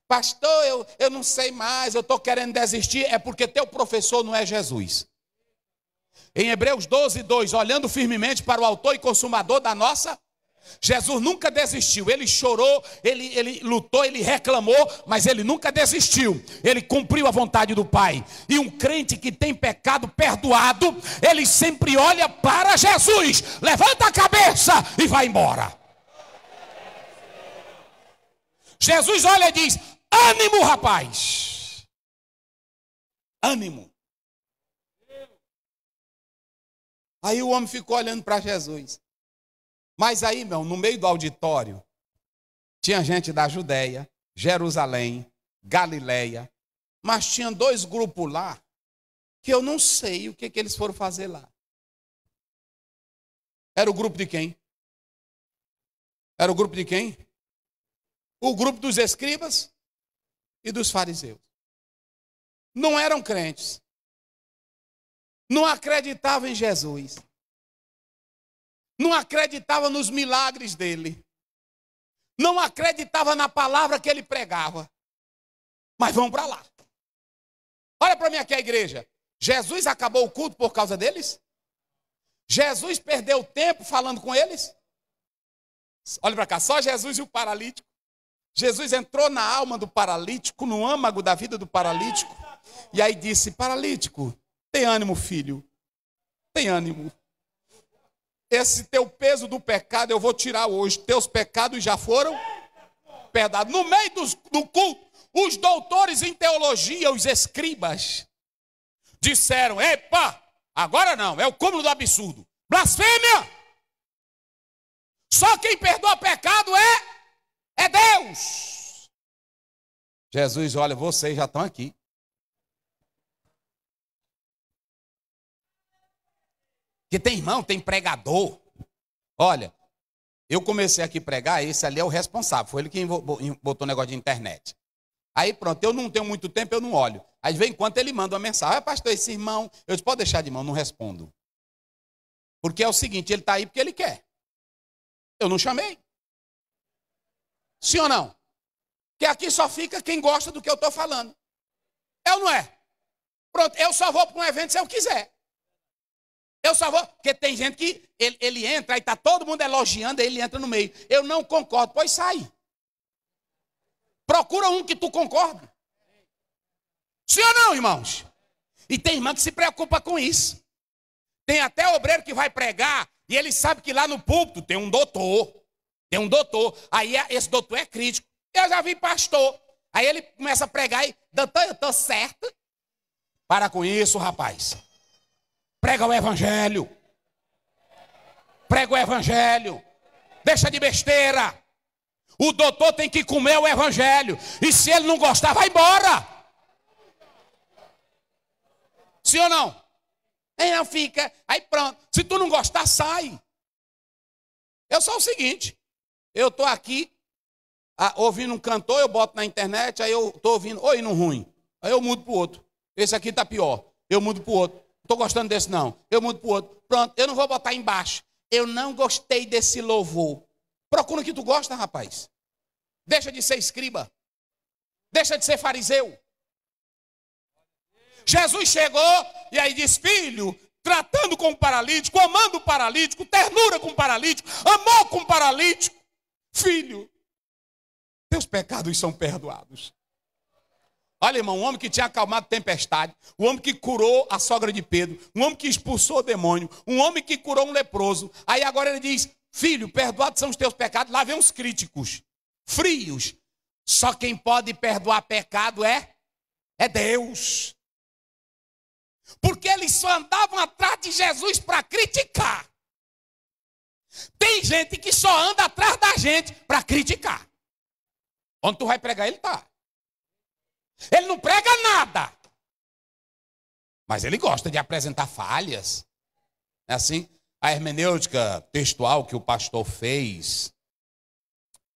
Pastor, eu não sei mais, eu estou querendo desistir. É porque teu professor não é Jesus. Em Hebreus 12:2, olhando firmemente para o autor e consumador da nossa, Jesus nunca desistiu. Ele chorou, ele lutou, ele reclamou, mas ele nunca desistiu. Ele cumpriu a vontade do Pai. E um crente que tem pecado perdoado, ele sempre olha para Jesus, levanta a cabeça e vai embora. Jesus olha e diz: ânimo, rapaz. Ânimo. Aí o homem ficou olhando para Jesus. Mas aí, meu, no meio do auditório, tinha gente da Judéia, Jerusalém, Galileia, mas tinha 2 grupos lá, que eu não sei o que eles foram fazer lá. Era o grupo de quem? Era o grupo de quem? O grupo dos escribas e dos fariseus. Não eram crentes. Não acreditavam em Jesus. Não acreditava nos milagres dele. Não acreditava na palavra que ele pregava. Mas vão para lá. Olha para mim aqui a igreja. Jesus acabou o culto por causa deles? Jesus perdeu tempo falando com eles? Olha para cá, só Jesus e o paralítico. Jesus entrou na alma do paralítico, no âmago da vida do paralítico. E aí disse: paralítico, tem ânimo, filho. Tem ânimo. Esse teu peso do pecado eu vou tirar hoje. Teus pecados já foram perdoados. No meio do culto, os doutores em teologia, os escribas, disseram: epa, agora não, é o cúmulo do absurdo. Blasfêmia! Só quem perdoa pecado é Deus. Jesus, olha, vocês já estão aqui. Que tem irmão, tem pregador. Olha, eu comecei aqui a pregar, esse ali é o responsável. Foi ele que botou o negócio de internet. Aí pronto, eu não tenho muito tempo, eu não olho. Aí vem enquanto ele manda uma mensagem: pastor, esse irmão, eu disse: pode deixar de mão, não respondo. Porque é o seguinte, ele está aí porque ele quer. Eu não chamei. Sim ou não? Que aqui só fica quem gosta do que eu estou falando. É ou não é? Pronto, eu só vou para um evento se eu quiser. Eu só vou, porque tem gente que ele entra, aí está todo mundo elogiando, aí ele entra no meio. Eu não concordo, pois sai. Procura um que tu concorda. Sim ou não, irmãos? E tem irmão que se preocupa com isso. Tem até obreiro que vai pregar, e ele sabe que lá no púlpito tem um doutor. Tem um doutor. Aí esse doutor é crítico. Eu já vi pastor. Aí ele começa a pregar e: doutor, eu estou certo. Para com isso, rapaz. Prega o evangelho. Prega o evangelho. Deixa de besteira. O doutor tem que comer o evangelho. E se ele não gostar, vai embora. Sim ou não? Aí não fica. Aí pronto. Se tu não gostar, sai. É só o seguinte. Eu estou aqui ouvindo um cantor, eu boto na internet, aí eu estou ouvindo, oi, no ruim. Aí eu mudo para o outro. Esse aqui está pior. Eu mudo para o outro. Estou gostando desse não. Eu mudo para o outro. Pronto, eu não vou botar embaixo. Eu não gostei desse louvor. Procura o que tu gosta, rapaz. Deixa de ser escriba. Deixa de ser fariseu. Jesus chegou e aí diz: filho, tratando com o paralítico, amando o paralítico, ternura com o paralítico, amor com o paralítico. Filho, teus pecados são perdoados. Olha, irmão, um homem que tinha acalmado tempestade, um homem que curou a sogra de Pedro, um homem que expulsou o demônio, um homem que curou um leproso. Aí agora ele diz: filho, perdoados são os teus pecados. Lá vem uns críticos, frios. Só quem pode perdoar pecado é Deus. Porque eles só andavam atrás de Jesus para criticar. Tem gente que só anda atrás da gente para criticar. Onde tu vai pregar, ele está. Ele não prega nada. Mas ele gosta de apresentar falhas. É assim? A hermenêutica textual que o pastor fez,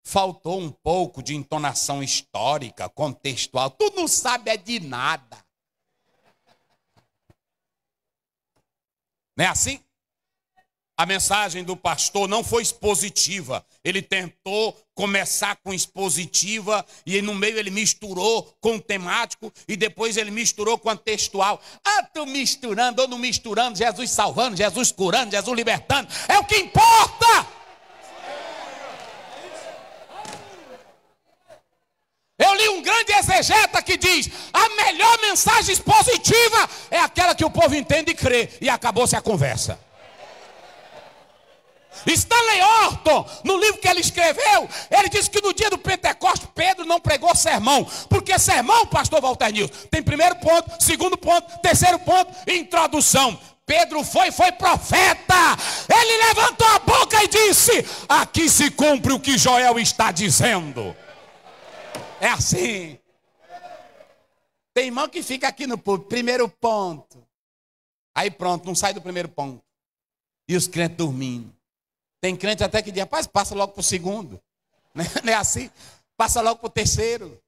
faltou um pouco de entonação histórica, contextual. Tu não sabe é de nada. Não é assim? A mensagem do pastor não foi expositiva. Ele tentou começar com expositiva e no meio ele misturou com temático e depois ele misturou com a textual. Ah, tu misturando ou não misturando, Jesus salvando, Jesus curando, Jesus libertando, é o que importa. Eu li um grande exegeta que diz: a melhor mensagem expositiva é aquela que o povo entende e crê, e acabou-se a conversa. Stanley Orton, no livro que ele escreveu, ele disse que no dia do Pentecostes, Pedro não pregou sermão. Porque sermão, pastor Walter Nilson, tem primeiro ponto, segundo ponto, terceiro ponto, introdução. Pedro foi profeta. Ele levantou a boca e disse: aqui se cumpre o que Joel está dizendo. É assim. Tem irmão que fica aqui no púlpito, primeiro ponto. Aí pronto, não sai do primeiro ponto. E os crentes dormindo. Tem crente até que diz: rapaz, passa logo para o segundo. Não é assim? Passa logo para o terceiro.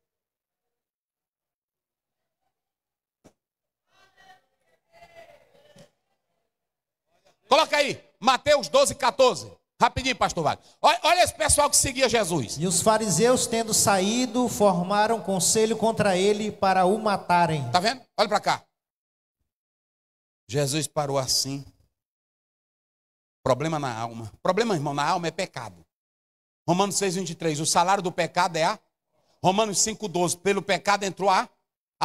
Coloca aí, Mateus 12, 14. Rapidinho, pastor Wagner. Olha esse pessoal que seguia Jesus. E os fariseus, tendo saído, formaram conselho contra ele para o matarem. Está vendo? Olha para cá. Jesus parou assim. Problema na alma. Problema, irmão, na alma é pecado. Romanos 6, 23. O salário do pecado é a... Romanos 5, 12. Pelo pecado entrou a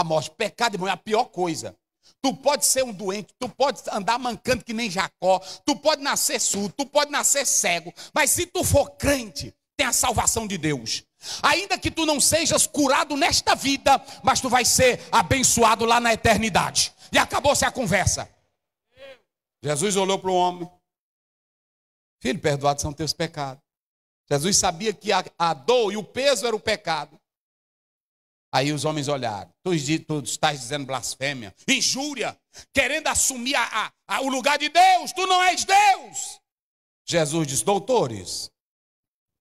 morte. Pecado, irmão, é a pior coisa. Tu pode ser um doente, tu pode andar mancando que nem Jacó, tu pode nascer surdo, tu pode nascer cego, mas se tu for crente, tem a salvação de Deus. Ainda que tu não sejas curado nesta vida, mas tu vai ser abençoado lá na eternidade. E acabou-se a conversa. Jesus olhou para o homem. Filho, perdoados são teus pecados. Jesus sabia que a dor e o peso era o pecado. Aí os homens olharam. Tu estás dizendo blasfêmia, injúria, querendo assumir o lugar de Deus. Tu não és Deus. Jesus disse: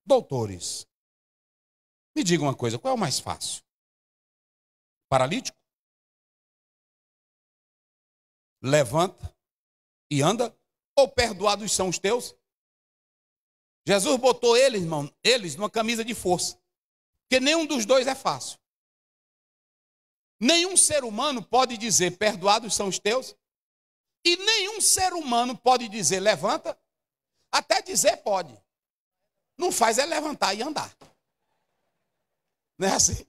doutores, me diga uma coisa, qual é o mais fácil? Paralítico? Levanta e anda? Ou perdoados são os teus? Jesus botou eles numa camisa de força. Porque nenhum dos dois é fácil. Nenhum ser humano pode dizer: perdoados são os teus. E nenhum ser humano pode dizer: levanta. Até dizer pode. Não faz é levantar e andar. Não é assim?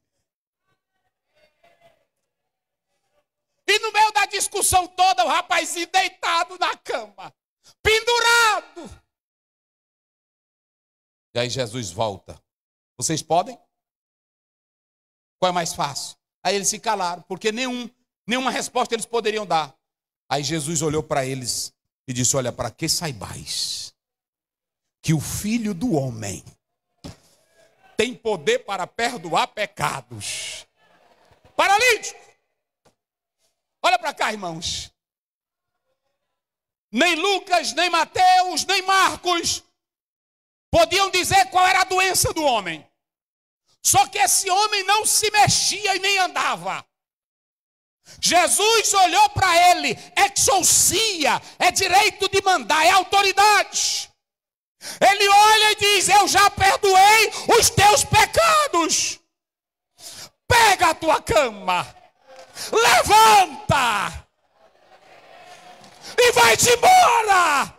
E no meio da discussão toda, o rapazinho deitado na cama, pendurado. E aí Jesus volta. Vocês podem? Qual é mais fácil? Aí eles se calaram, porque nenhuma resposta eles poderiam dar. Aí Jesus olhou para eles e disse: olha, para que saibais que o Filho do Homem tem poder para perdoar pecados. Paralítico. Olha para cá, irmãos. Nem Lucas, nem Mateus, nem Marcos podiam dizer qual era a doença do homem. Só que esse homem não se mexia e nem andava. Jesus olhou para ele: exousia, é direito de mandar, é autoridade. Ele olha e diz: eu já perdoei os teus pecados. Pega a tua cama, levanta. vai-te embora.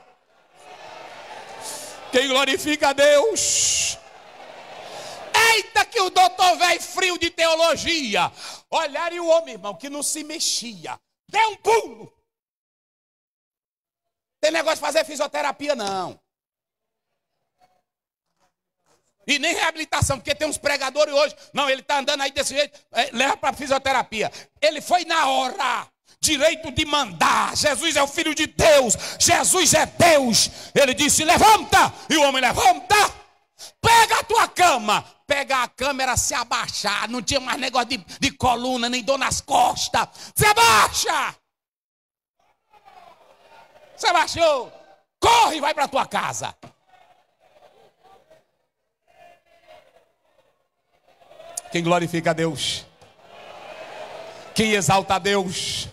Quem glorifica a Deus? Eita, que o doutor velho frio de teologia. Olharam o homem, irmão, que não se mexia. Deu um pulo. Tem negócio de fazer fisioterapia, não. E nem reabilitação, porque tem uns pregadores hoje. Não, ele está andando aí desse jeito, leva para fisioterapia. Ele foi na hora. Direito de mandar. Jesus é o Filho de Deus. Jesus é Deus. Ele disse, levanta. E o homem levanta. Pega a tua cama. Pega a cama, era se abaixar. Não tinha mais negócio de coluna, nem dor nas costas. Se abaixa. Se abaixou. Corre e vai para tua casa. Quem glorifica a Deus? Quem exalta a Deus?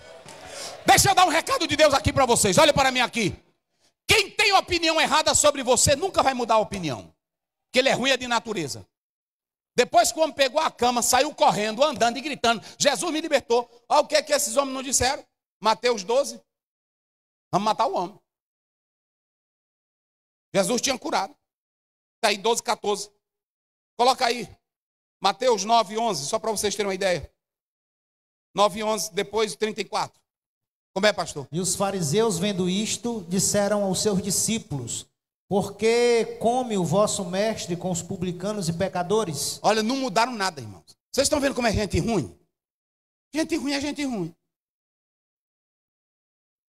Deixa eu dar um recado de Deus aqui para vocês. Olha para mim aqui. Quem tem opinião errada sobre você nunca vai mudar a opinião. Porque ele é ruim, é de natureza. Depois que o homem pegou a cama, saiu correndo, andando e gritando, Jesus me libertou. Olha o que esses homens não disseram. Mateus 12. Vamos matar o homem. Jesus tinha curado. Está aí 12, 14. Coloca aí. Mateus 9, 11, só para vocês terem uma ideia. 9, 11, depois 34. Como é, pastor? E os fariseus, vendo isto, disseram aos seus discípulos, por que come o vosso mestre com os publicanos e pecadores? Olha, não mudaram nada, irmãos. Vocês estão vendo como é gente ruim? Gente ruim é gente ruim.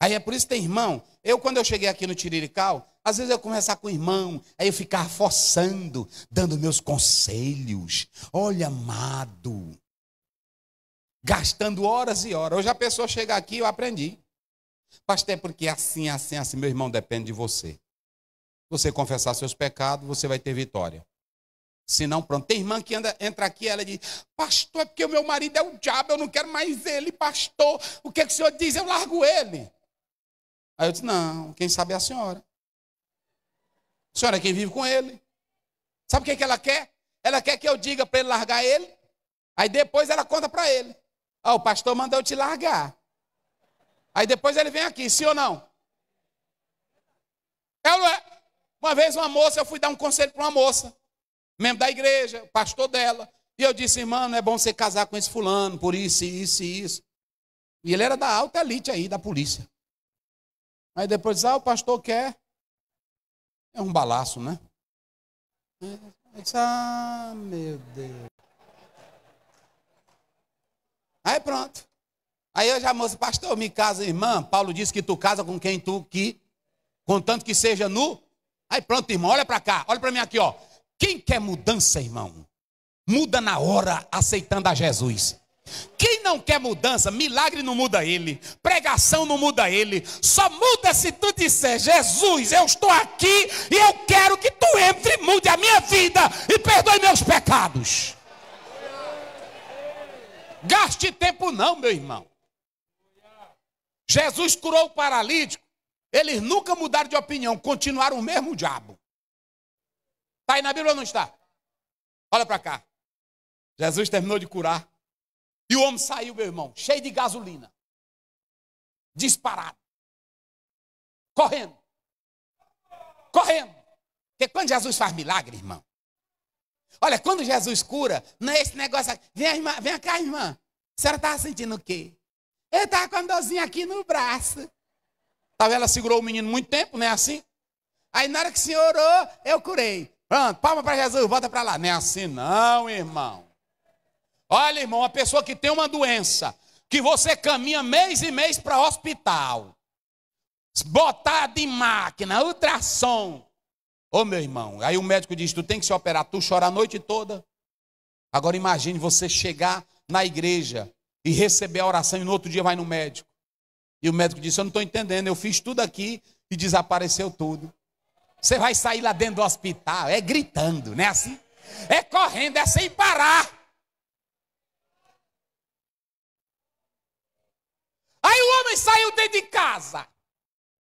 Aí é por isso que tem irmão. Quando eu cheguei aqui no Tirirical, às vezes eu conversar com o irmão, aí eu ficava forçando, dando meus conselhos. Olha, amado. Gastando horas e horas. Hoje a pessoa chega aqui, eu aprendi. Pastor, é porque assim, meu irmão, depende de você. Você confessar seus pecados, você vai ter vitória. Se não, pronto. Tem irmã que entra aqui, ela diz, pastor, é porque o meu marido é o diabo, eu não quero mais ele, pastor. O que o senhor diz? Eu largo ele. Aí eu disse, não, quem sabe é a senhora. A senhora é quem vive com ele. Sabe o que ela quer? Ela quer que eu diga para ele largar ele. Aí depois ela conta para ele. O pastor mandou eu te largar. Aí depois ele vem aqui, sim ou não? Uma vez uma moça, eu fui dar um conselho para uma moça, membro da igreja, pastor dela. E eu disse, irmã, não é bom você casar com esse fulano, por isso, isso e isso. E ele era da alta elite aí, da polícia. Aí depois diz, o pastor quer. É um balaço, né? Eu disse, meu Deus. Aí pronto. Aí eu já, moça, pastor, me casa, irmã. Paulo disse que tu casa com quem contanto que seja nu. Aí pronto, irmão, olha para cá, olha para mim aqui, ó. Quem quer mudança, irmão, muda na hora aceitando a Jesus. Quem não quer mudança, milagre não muda ele, pregação não muda ele, só muda se tu disser, Jesus, eu estou aqui e eu quero que tu entre e mude a minha vida e perdoe meus pecados. Gaste tempo não, meu irmão. Jesus curou o paralítico, eles nunca mudaram de opinião, continuaram o mesmo diabo. Está aí na Bíblia ou não está? Olha para cá. Jesus terminou de curar. E o homem saiu, meu irmão, cheio de gasolina. Disparado. Correndo. Correndo. Porque quando Jesus faz milagre, irmão. Olha, quando Jesus cura, não é esse negócio aqui. Vem cá, irmã. A senhora estava sentindo o quê? Eu estava com a dorzinha aqui no braço. Talvez ela segurou o menino muito tempo, não é assim? Aí na hora que o senhor orou, eu curei. Pronto, palma para Jesus, volta para lá. Não é assim não, irmão. Olha, irmão, uma pessoa que tem uma doença, que você caminha mês e mês para hospital, botado em máquina, ultrassom. Ô, meu irmão, aí o médico diz, tu tem que se operar, tu chora a noite toda. Agora imagine você chegar na igreja e receber a oração e no outro dia vai no médico. E o médico disse, eu não estou entendendo, eu fiz tudo aqui e desapareceu tudo. Você vai sair lá dentro do hospital, é gritando, não é assim? É correndo, é sem parar. Aí o homem saiu dentro de casa.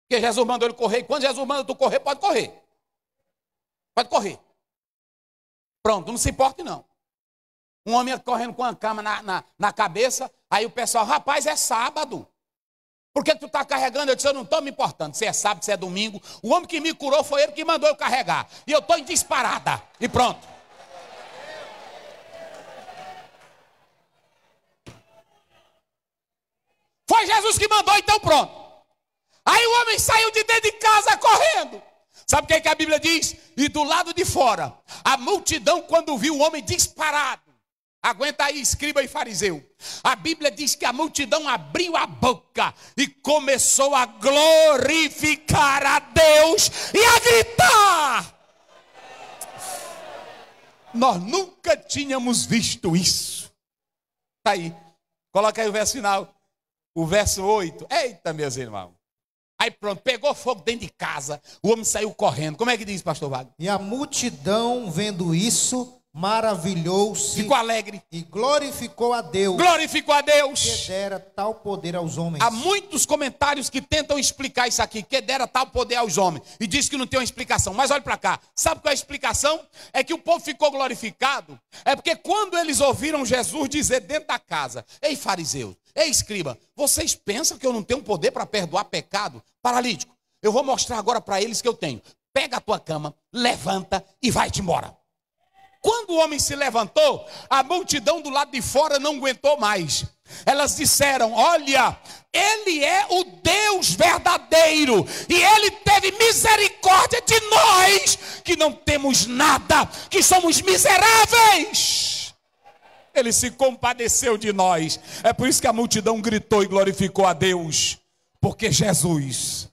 Porque Jesus mandou ele correr. E quando Jesus manda tu correr, pode correr. Pode correr. Pronto, não se importe não. Um homem correndo com a cama na cabeça. Aí o pessoal, rapaz, é sábado. Por que tu está carregando? Eu disse, eu não estou me importando. Se é sábado, se é domingo. O homem que me curou foi ele que mandou eu carregar. E eu estou em disparada. E pronto. Foi Jesus que mandou, então pronto. Aí o homem saiu de dentro de casa correndo. Sabe o que a Bíblia diz? E do lado de fora, a multidão, quando viu o homem disparado, aguenta aí, escriba e fariseu. A Bíblia diz que a multidão abriu a boca e começou a glorificar a Deus e a gritar. Nós nunca tínhamos visto isso. Está aí. Coloca aí o verso final. O verso 8. Eita, meus irmãos. Aí pronto, pegou fogo dentro de casa. O homem saiu correndo. Como é que diz, pastor Wagner? E a multidão, vendo isso, maravilhou-se. Ficou alegre. E glorificou a Deus. Glorificou a Deus. Que dera tal poder aos homens. Há muitos comentários que tentam explicar isso aqui. Que dera tal poder aos homens. E diz que não tem uma explicação. Mas olha para cá. Sabe qual é a explicação? É que o povo ficou glorificado. É porque quando eles ouviram Jesus dizer dentro da casa: ei, fariseus, ei, escriba, vocês pensam que eu não tenho poder para perdoar pecado? Paralítico, eu vou mostrar agora para eles que eu tenho. Pega a tua cama, levanta e vai-te embora. Quando o homem se levantou, a multidão do lado de fora não aguentou mais. Elas disseram: olha, ele é o Deus verdadeiro e ele teve misericórdia de nós, que não temos nada, que somos miseráveis. Ele se compadeceu de nós. É por isso que a multidão gritou e glorificou a Deus, porque Jesus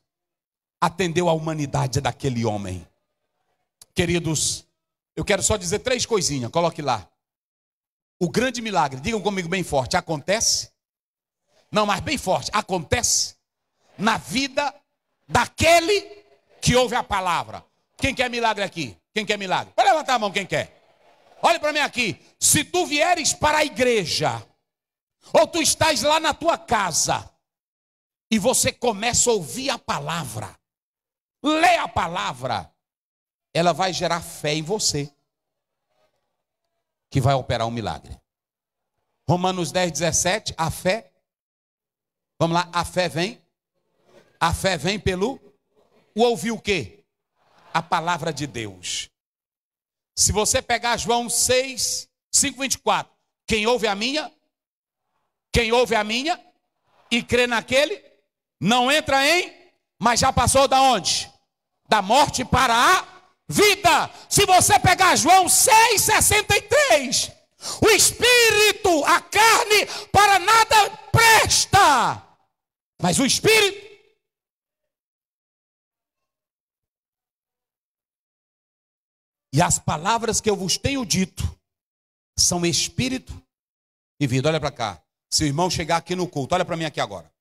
atendeu a humanidade daquele homem. Queridos, eu quero só dizer 3 coisinhas, coloque lá. O grande milagre, digam comigo bem forte, acontece? Não, mas bem forte, acontece na vida daquele que ouve a palavra. Quem quer milagre aqui? Quem quer milagre? Pode levantar a mão quem quer. Olha para mim aqui. Se tu vieres para a igreja, ou tu estás lá na tua casa, e você começa a ouvir a palavra, lê a palavra, ela vai gerar fé em você, que vai operar um milagre. Romanos 10, 17, a fé, vamos lá, a fé vem pelo, ouvir o quê? A palavra de Deus. Se você pegar João 6, 5, 24, quem ouve a minha e crê naquele, não entra em, mas já passou da onde? Da morte para a vida. Se você pegar João 6, 63, o espírito, a carne, para nada presta, mas o espírito. E as palavras que eu vos tenho dito são espírito e vida. Olha para cá. Se o irmão chegar aqui no culto, olha para mim aqui agora.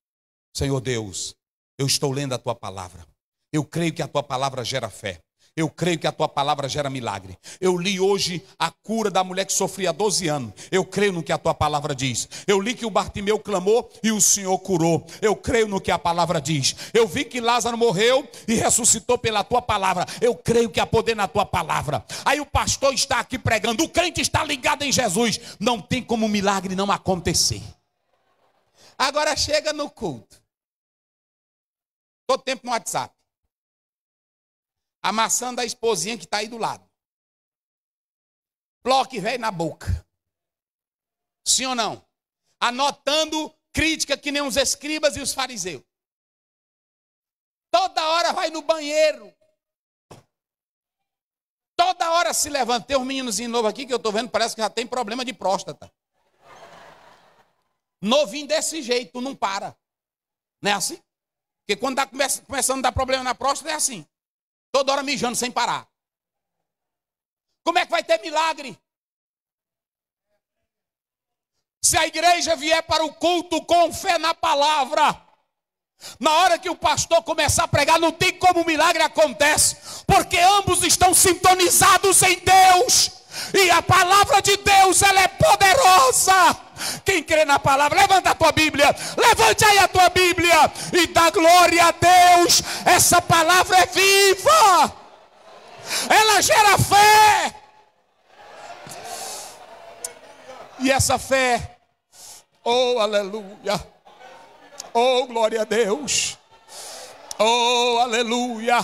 Senhor Deus, eu estou lendo a tua palavra. Eu creio que a tua palavra gera fé. Eu creio que a tua palavra gera milagre. Eu li hoje a cura da mulher que sofria há 12 anos. Eu creio no que a tua palavra diz. Eu li que o Bartimeu clamou e o Senhor curou. Eu creio no que a palavra diz. Eu vi que Lázaro morreu e ressuscitou pela tua palavra. Eu creio que há poder na tua palavra. Aí o pastor está aqui pregando. O crente está ligado em Jesus. Não tem como um milagre não acontecer. Agora chega no culto. Todo tempo no WhatsApp. Amassando a esposinha que está aí do lado. Bloque velho na boca. Sim ou não? Anotando crítica que nem os escribas e os fariseus. Toda hora vai no banheiro. Toda hora se levanta. Tem um meninozinho novo aqui que eu estou vendo, parece que já tem problema de próstata. Novinho desse jeito, não para. Não é assim? Porque quando está começando a dar problema na próstata, é assim. Toda hora mijando sem parar. Como é que vai ter milagre? Se a igreja vier para o culto com fé na palavra, na hora que o pastor começar a pregar, não tem como o milagre acontece, porque ambos estão sintonizados em Deus, e a palavra de Deus, ela é poderosa. Quem crê na palavra, levanta a tua Bíblia, levante aí a tua Bíblia e dá glória a Deus. Essa palavra é viva, ela gera fé, e essa fé, oh aleluia, Oh, glória a Deus. Oh, aleluia.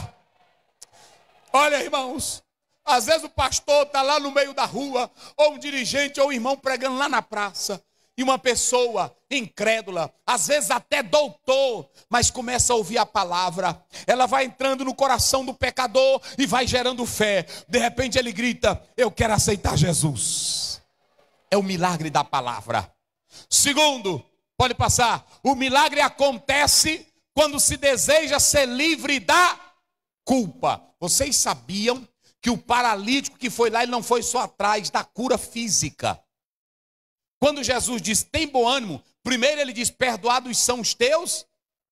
Olha, irmãos, às vezes o pastor está lá no meio da rua, ou um dirigente, ou um irmão pregando lá na praça, e uma pessoa incrédula, às vezes até doutor, mas começa a ouvir a palavra, ela vai entrando no coração do pecador e vai gerando fé. De repente ele grita: eu quero aceitar Jesus. É o milagre da palavra. Segundo, pode passar, o milagre acontece quando se deseja ser livre da culpa. Vocês sabiam que o paralítico que foi lá, ele não foi só atrás da cura física. Quando Jesus diz, tem bom ânimo, primeiro ele diz, perdoados são os teus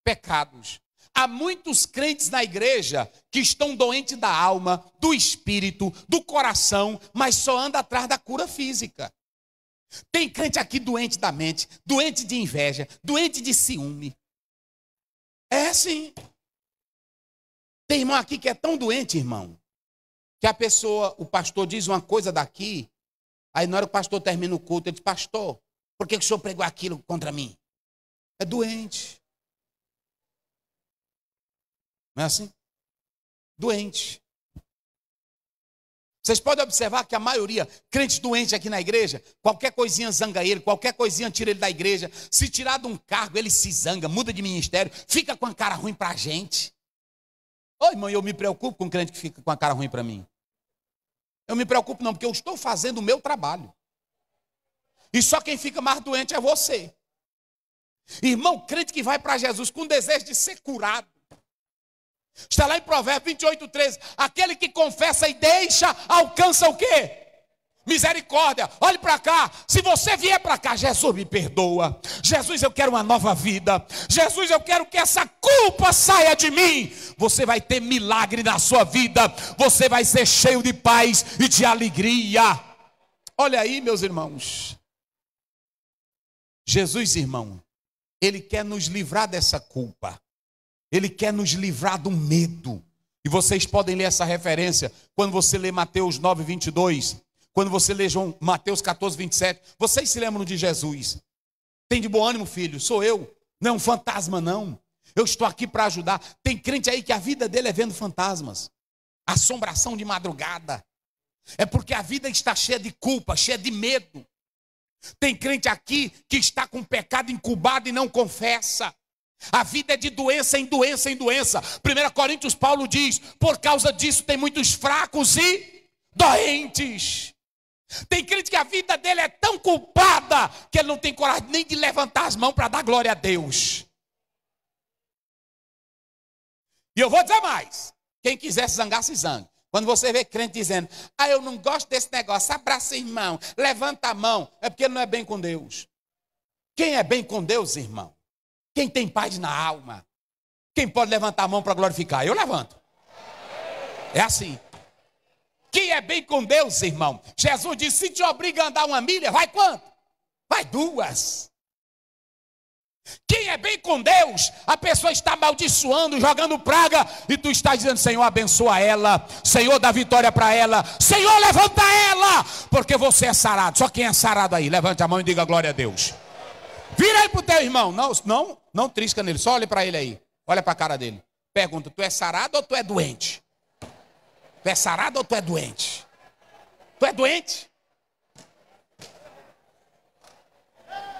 pecados. Há muitos crentes na igreja que estão doentes da alma, do espírito, do coração, mas só anda atrás da cura física. Tem crente aqui doente da mente, doente de inveja, doente de ciúme. É assim. Tem irmão aqui que é tão doente, irmão, que a pessoa, o pastor diz uma coisa daqui, aí na hora que o pastor termina o culto, ele diz, pastor, por que o senhor pregou aquilo contra mim? É doente. Não é assim? Doente. Vocês podem observar que a maioria, crentes doentes aqui na igreja, qualquer coisinha zanga ele, qualquer coisinha tira ele da igreja. Se tirar de um cargo, ele se zanga, muda de ministério, fica com a cara ruim pra gente. Ô, irmão, eu me preocupo com um crente que fica com a cara ruim para mim. Eu me preocupo não, porque eu estou fazendo o meu trabalho. E só quem fica mais doente é você. Irmão, crente que vai para Jesus com desejo de ser curado. Está lá em Provérbios 28:13. Aquele que confessa e deixa, alcança o quê? Misericórdia. Olhe para cá. Se você vier para cá, Jesus me perdoa. Jesus, eu quero uma nova vida. Jesus, eu quero que essa culpa saia de mim. Você vai ter milagre na sua vida. Você vai ser cheio de paz e de alegria. Olha aí, meus irmãos. Jesus, irmão, ele quer nos livrar dessa culpa. Ele quer nos livrar do medo. E vocês podem ler essa referência quando você lê Mateus 9:22. Quando você lê Mateus 14:27, vocês se lembram de Jesus? Tem de bom ânimo, filho, sou eu, não é um fantasma não. Eu estou aqui para ajudar. Tem crente aí que a vida dele é vendo fantasmas, assombração de madrugada. É porque a vida está cheia de culpa, cheia de medo. Tem crente aqui que está com pecado incubado e não confessa. A vida é de doença em doença em doença. 1 Coríntios Paulo diz, por causa disso tem muitos fracos e doentes. Tem crente que a vida dele é tão culpada que ele não tem coragem nem de levantar as mãos para dar glória a Deus. E eu vou dizer mais, quem quiser se zangar, se zangue. Quando você vê crente dizendo, eu não gosto desse negócio, abraça o irmão, levanta a mão, é porque ele não é bem com Deus. Quem é bem com Deus, irmão? Quem tem paz na alma? Quem pode levantar a mão para glorificar? Eu levanto. É assim. Quem é bem com Deus, irmão? Jesus disse, se te obriga a andar uma milha, vai quanto? Vai 2. Quem é bem com Deus, a pessoa está amaldiçoando, jogando praga, e tu está dizendo, Senhor, abençoa ela, Senhor, dá vitória para ela, Senhor, levanta ela, porque você é sarado. Só quem é sarado aí, levante a mão e diga glória a Deus. Vira aí pro teu irmão, não trisca nele, só olha para ele aí, olha para a cara dele. Pergunta, tu é sarado ou tu é doente? Tu é sarado ou tu é doente? Tu é doente?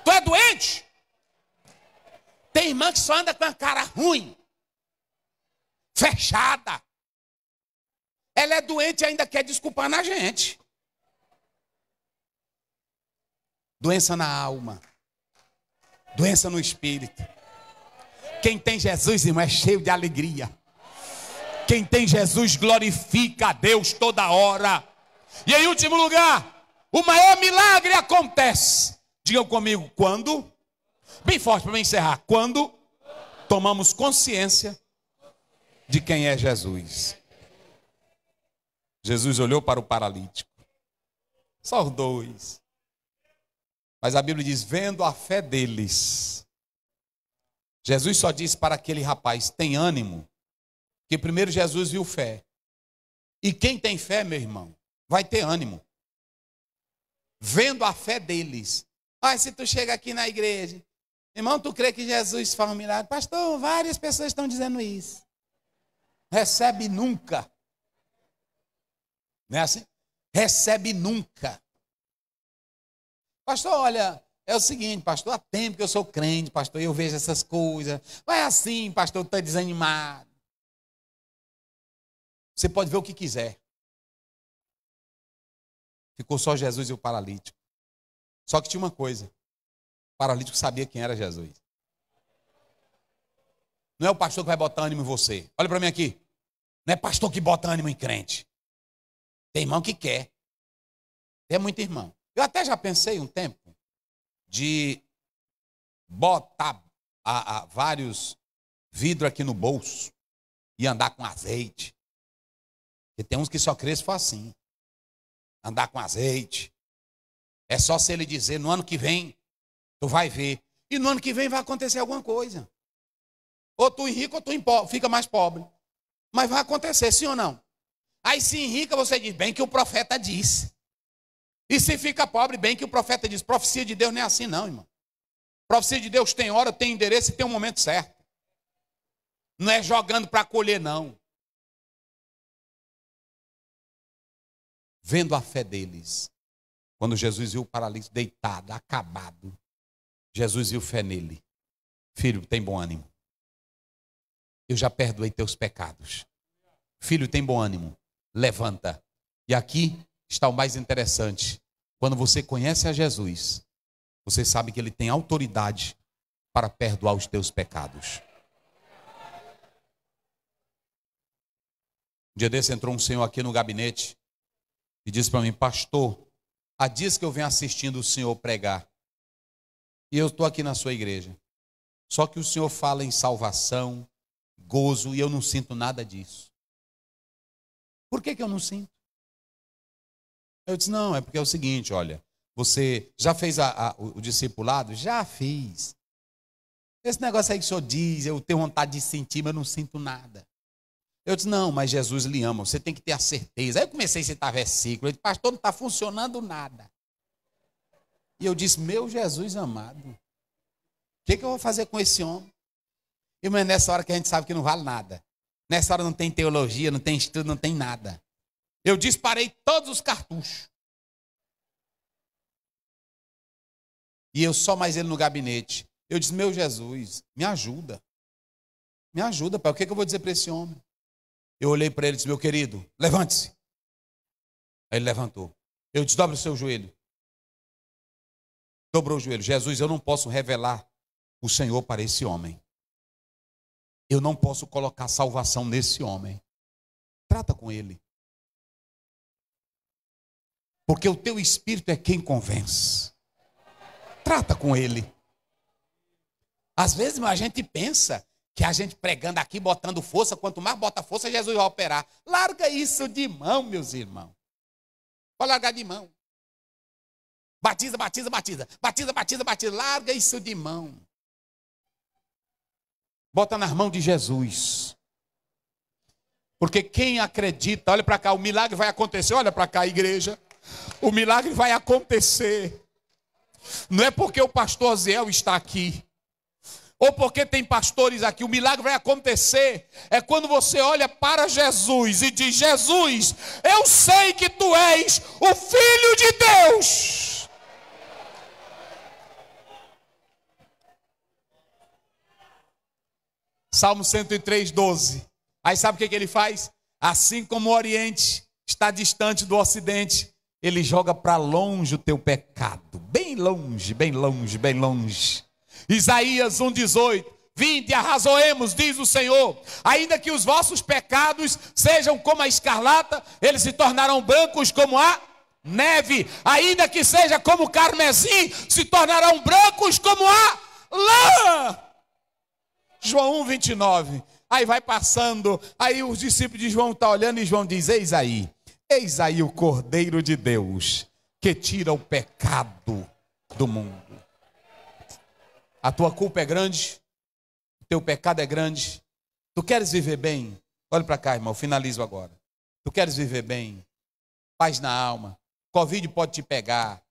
Tu é doente? Tem irmã que só anda com a cara ruim, fechada. Ela é doente e ainda quer desculpar na gente. Doença na alma. Doença no espírito. Quem tem Jesus, irmão, é cheio de alegria. Quem tem Jesus glorifica a Deus toda hora. E em último lugar, o maior milagre acontece. Digam comigo, quando? Bem forte para me encerrar. Quando tomamos consciência de quem é Jesus. Jesus olhou para o paralítico. Só os 2. Mas a Bíblia diz, vendo a fé deles. Jesus só disse para aquele rapaz, tem ânimo. Que primeiro Jesus viu fé. E quem tem fé, meu irmão, vai ter ânimo. Vendo a fé deles. Se tu chega aqui na igreja Irmão, tu crê que Jesus faz um milagre? Pastor, várias pessoas estão dizendo isso. Recebe nunca. Não é assim? Recebe nunca. Pastor, olha, é o seguinte, pastor, há tempo que eu sou crente, pastor, e eu vejo essas coisas. Mas é assim, pastor, está desanimado. Você pode ver o que quiser. Ficou só Jesus e o paralítico. Só que tinha uma coisa. O paralítico sabia quem era Jesus. Não é o pastor que vai botar ânimo em você. Olha para mim aqui. Não é pastor que bota ânimo em crente. Tem irmão que quer. Tem muito irmão. Eu até já pensei um tempo de botar vários vidros aqui no bolso e andar com azeite. Porque tem uns que só crescem for assim. Andar com azeite. É só se ele dizer, no ano que vem, tu vai ver. E no ano que vem vai acontecer alguma coisa. Ou tu enrica ou tu fica mais pobre. Mas vai acontecer, sim ou não? Aí se enrica, você diz, bem que o profeta disse. E se fica pobre, bem que o profeta diz. Profecia de Deus não é assim não, irmão. Profecia de Deus tem hora, tem endereço e tem um momento certo. Não é jogando para colher, não. Vendo a fé deles. Quando Jesus viu o paralítico deitado, acabado, Jesus viu fé nele. Filho, tem bom ânimo. Eu já perdoei teus pecados. Filho, tem bom ânimo. Levanta. E aqui está o mais interessante. Quando você conhece a Jesus, você sabe que ele tem autoridade para perdoar os teus pecados. Um dia desse entrou um senhor aqui no gabinete e disse para mim, pastor, há dias que eu venho assistindo o senhor pregar. E eu estou aqui na sua igreja. Só que o senhor fala em salvação, gozo, e eu não sinto nada disso. Por que eu não sinto? Eu disse, não, é porque é o seguinte, olha, você já fez o discipulado? Já fiz. Esse negócio aí que o senhor diz, eu tenho vontade de sentir, mas eu não sinto nada. Eu disse, não, mas Jesus lhe ama, você tem que ter a certeza. Aí eu comecei a citar versículo, eu disse, pastor, não está funcionando nada. E eu disse, meu Jesus amado, o que eu vou fazer com esse homem? E mas nessa hora que a gente sabe que não vale nada. Nessa hora não tem teologia, não tem estudo, não tem nada. Eu disparei todos os cartuchos. E eu só mais ele no gabinete. Eu disse, meu Jesus, me ajuda. Me ajuda, pai. O que eu vou dizer para esse homem? Eu olhei para ele e disse, meu querido, levante-se. Aí ele levantou. Eu disse, dobre o seu joelho. Dobrou o joelho. Jesus, eu não posso revelar o Senhor para esse homem. Eu não posso colocar salvação nesse homem. Trata com ele. Porque o teu espírito é quem convence. Trata com ele. Às vezes a gente pensa que a gente pregando aqui, botando força, quanto mais bota força, Jesus vai operar. Larga isso de mão, meus irmãos. Pode largar de mão. Batiza, batiza, batiza. Batiza, batiza, batiza. Larga isso de mão. Bota nas mãos de Jesus. Porque quem acredita, olha para cá, o milagre vai acontecer. Olha para cá, igreja. O milagre vai acontecer. Não é porque o pastor Aziel está aqui, ou porque tem pastores aqui. O milagre vai acontecer é quando você olha para Jesus e diz, Jesus, eu sei que tu és o Filho de Deus. Salmo 103, 12. Aí sabe o que ele faz? Assim como o Oriente está distante do Ocidente, ele joga para longe o teu pecado. Bem longe, bem longe, bem longe. Isaías 1,18. Vinde, arrazoemos, diz o Senhor. Ainda que os vossos pecados sejam como a escarlata, eles se tornarão brancos como a neve. Ainda que seja como o carmesim, se tornarão brancos como a lã. João 1,29. Aí vai passando, aí os discípulos de João estão olhando e João diz, eis aí o Cordeiro de Deus, que tira o pecado do mundo. A tua culpa é grande, o teu pecado é grande. Tu queres viver bem? Olha para cá, irmão, finalizo agora. Tu queres viver bem? Paz na alma. Covid pode te pegar.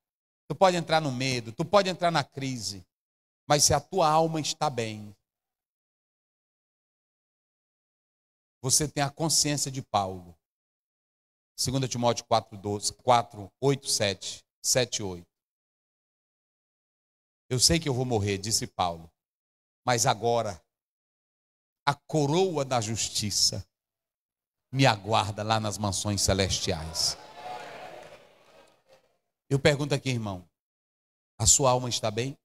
Tu pode entrar no medo, tu pode entrar na crise. Mas se a tua alma está bem, você tem a consciência de Paulo. 2 Timóteo 4, 8, 7, 8. Eu sei que eu vou morrer, disse Paulo, mas agora a coroa da justiça me aguarda lá nas mansões celestiais. Eu pergunto aqui, irmão, a sua alma está bem?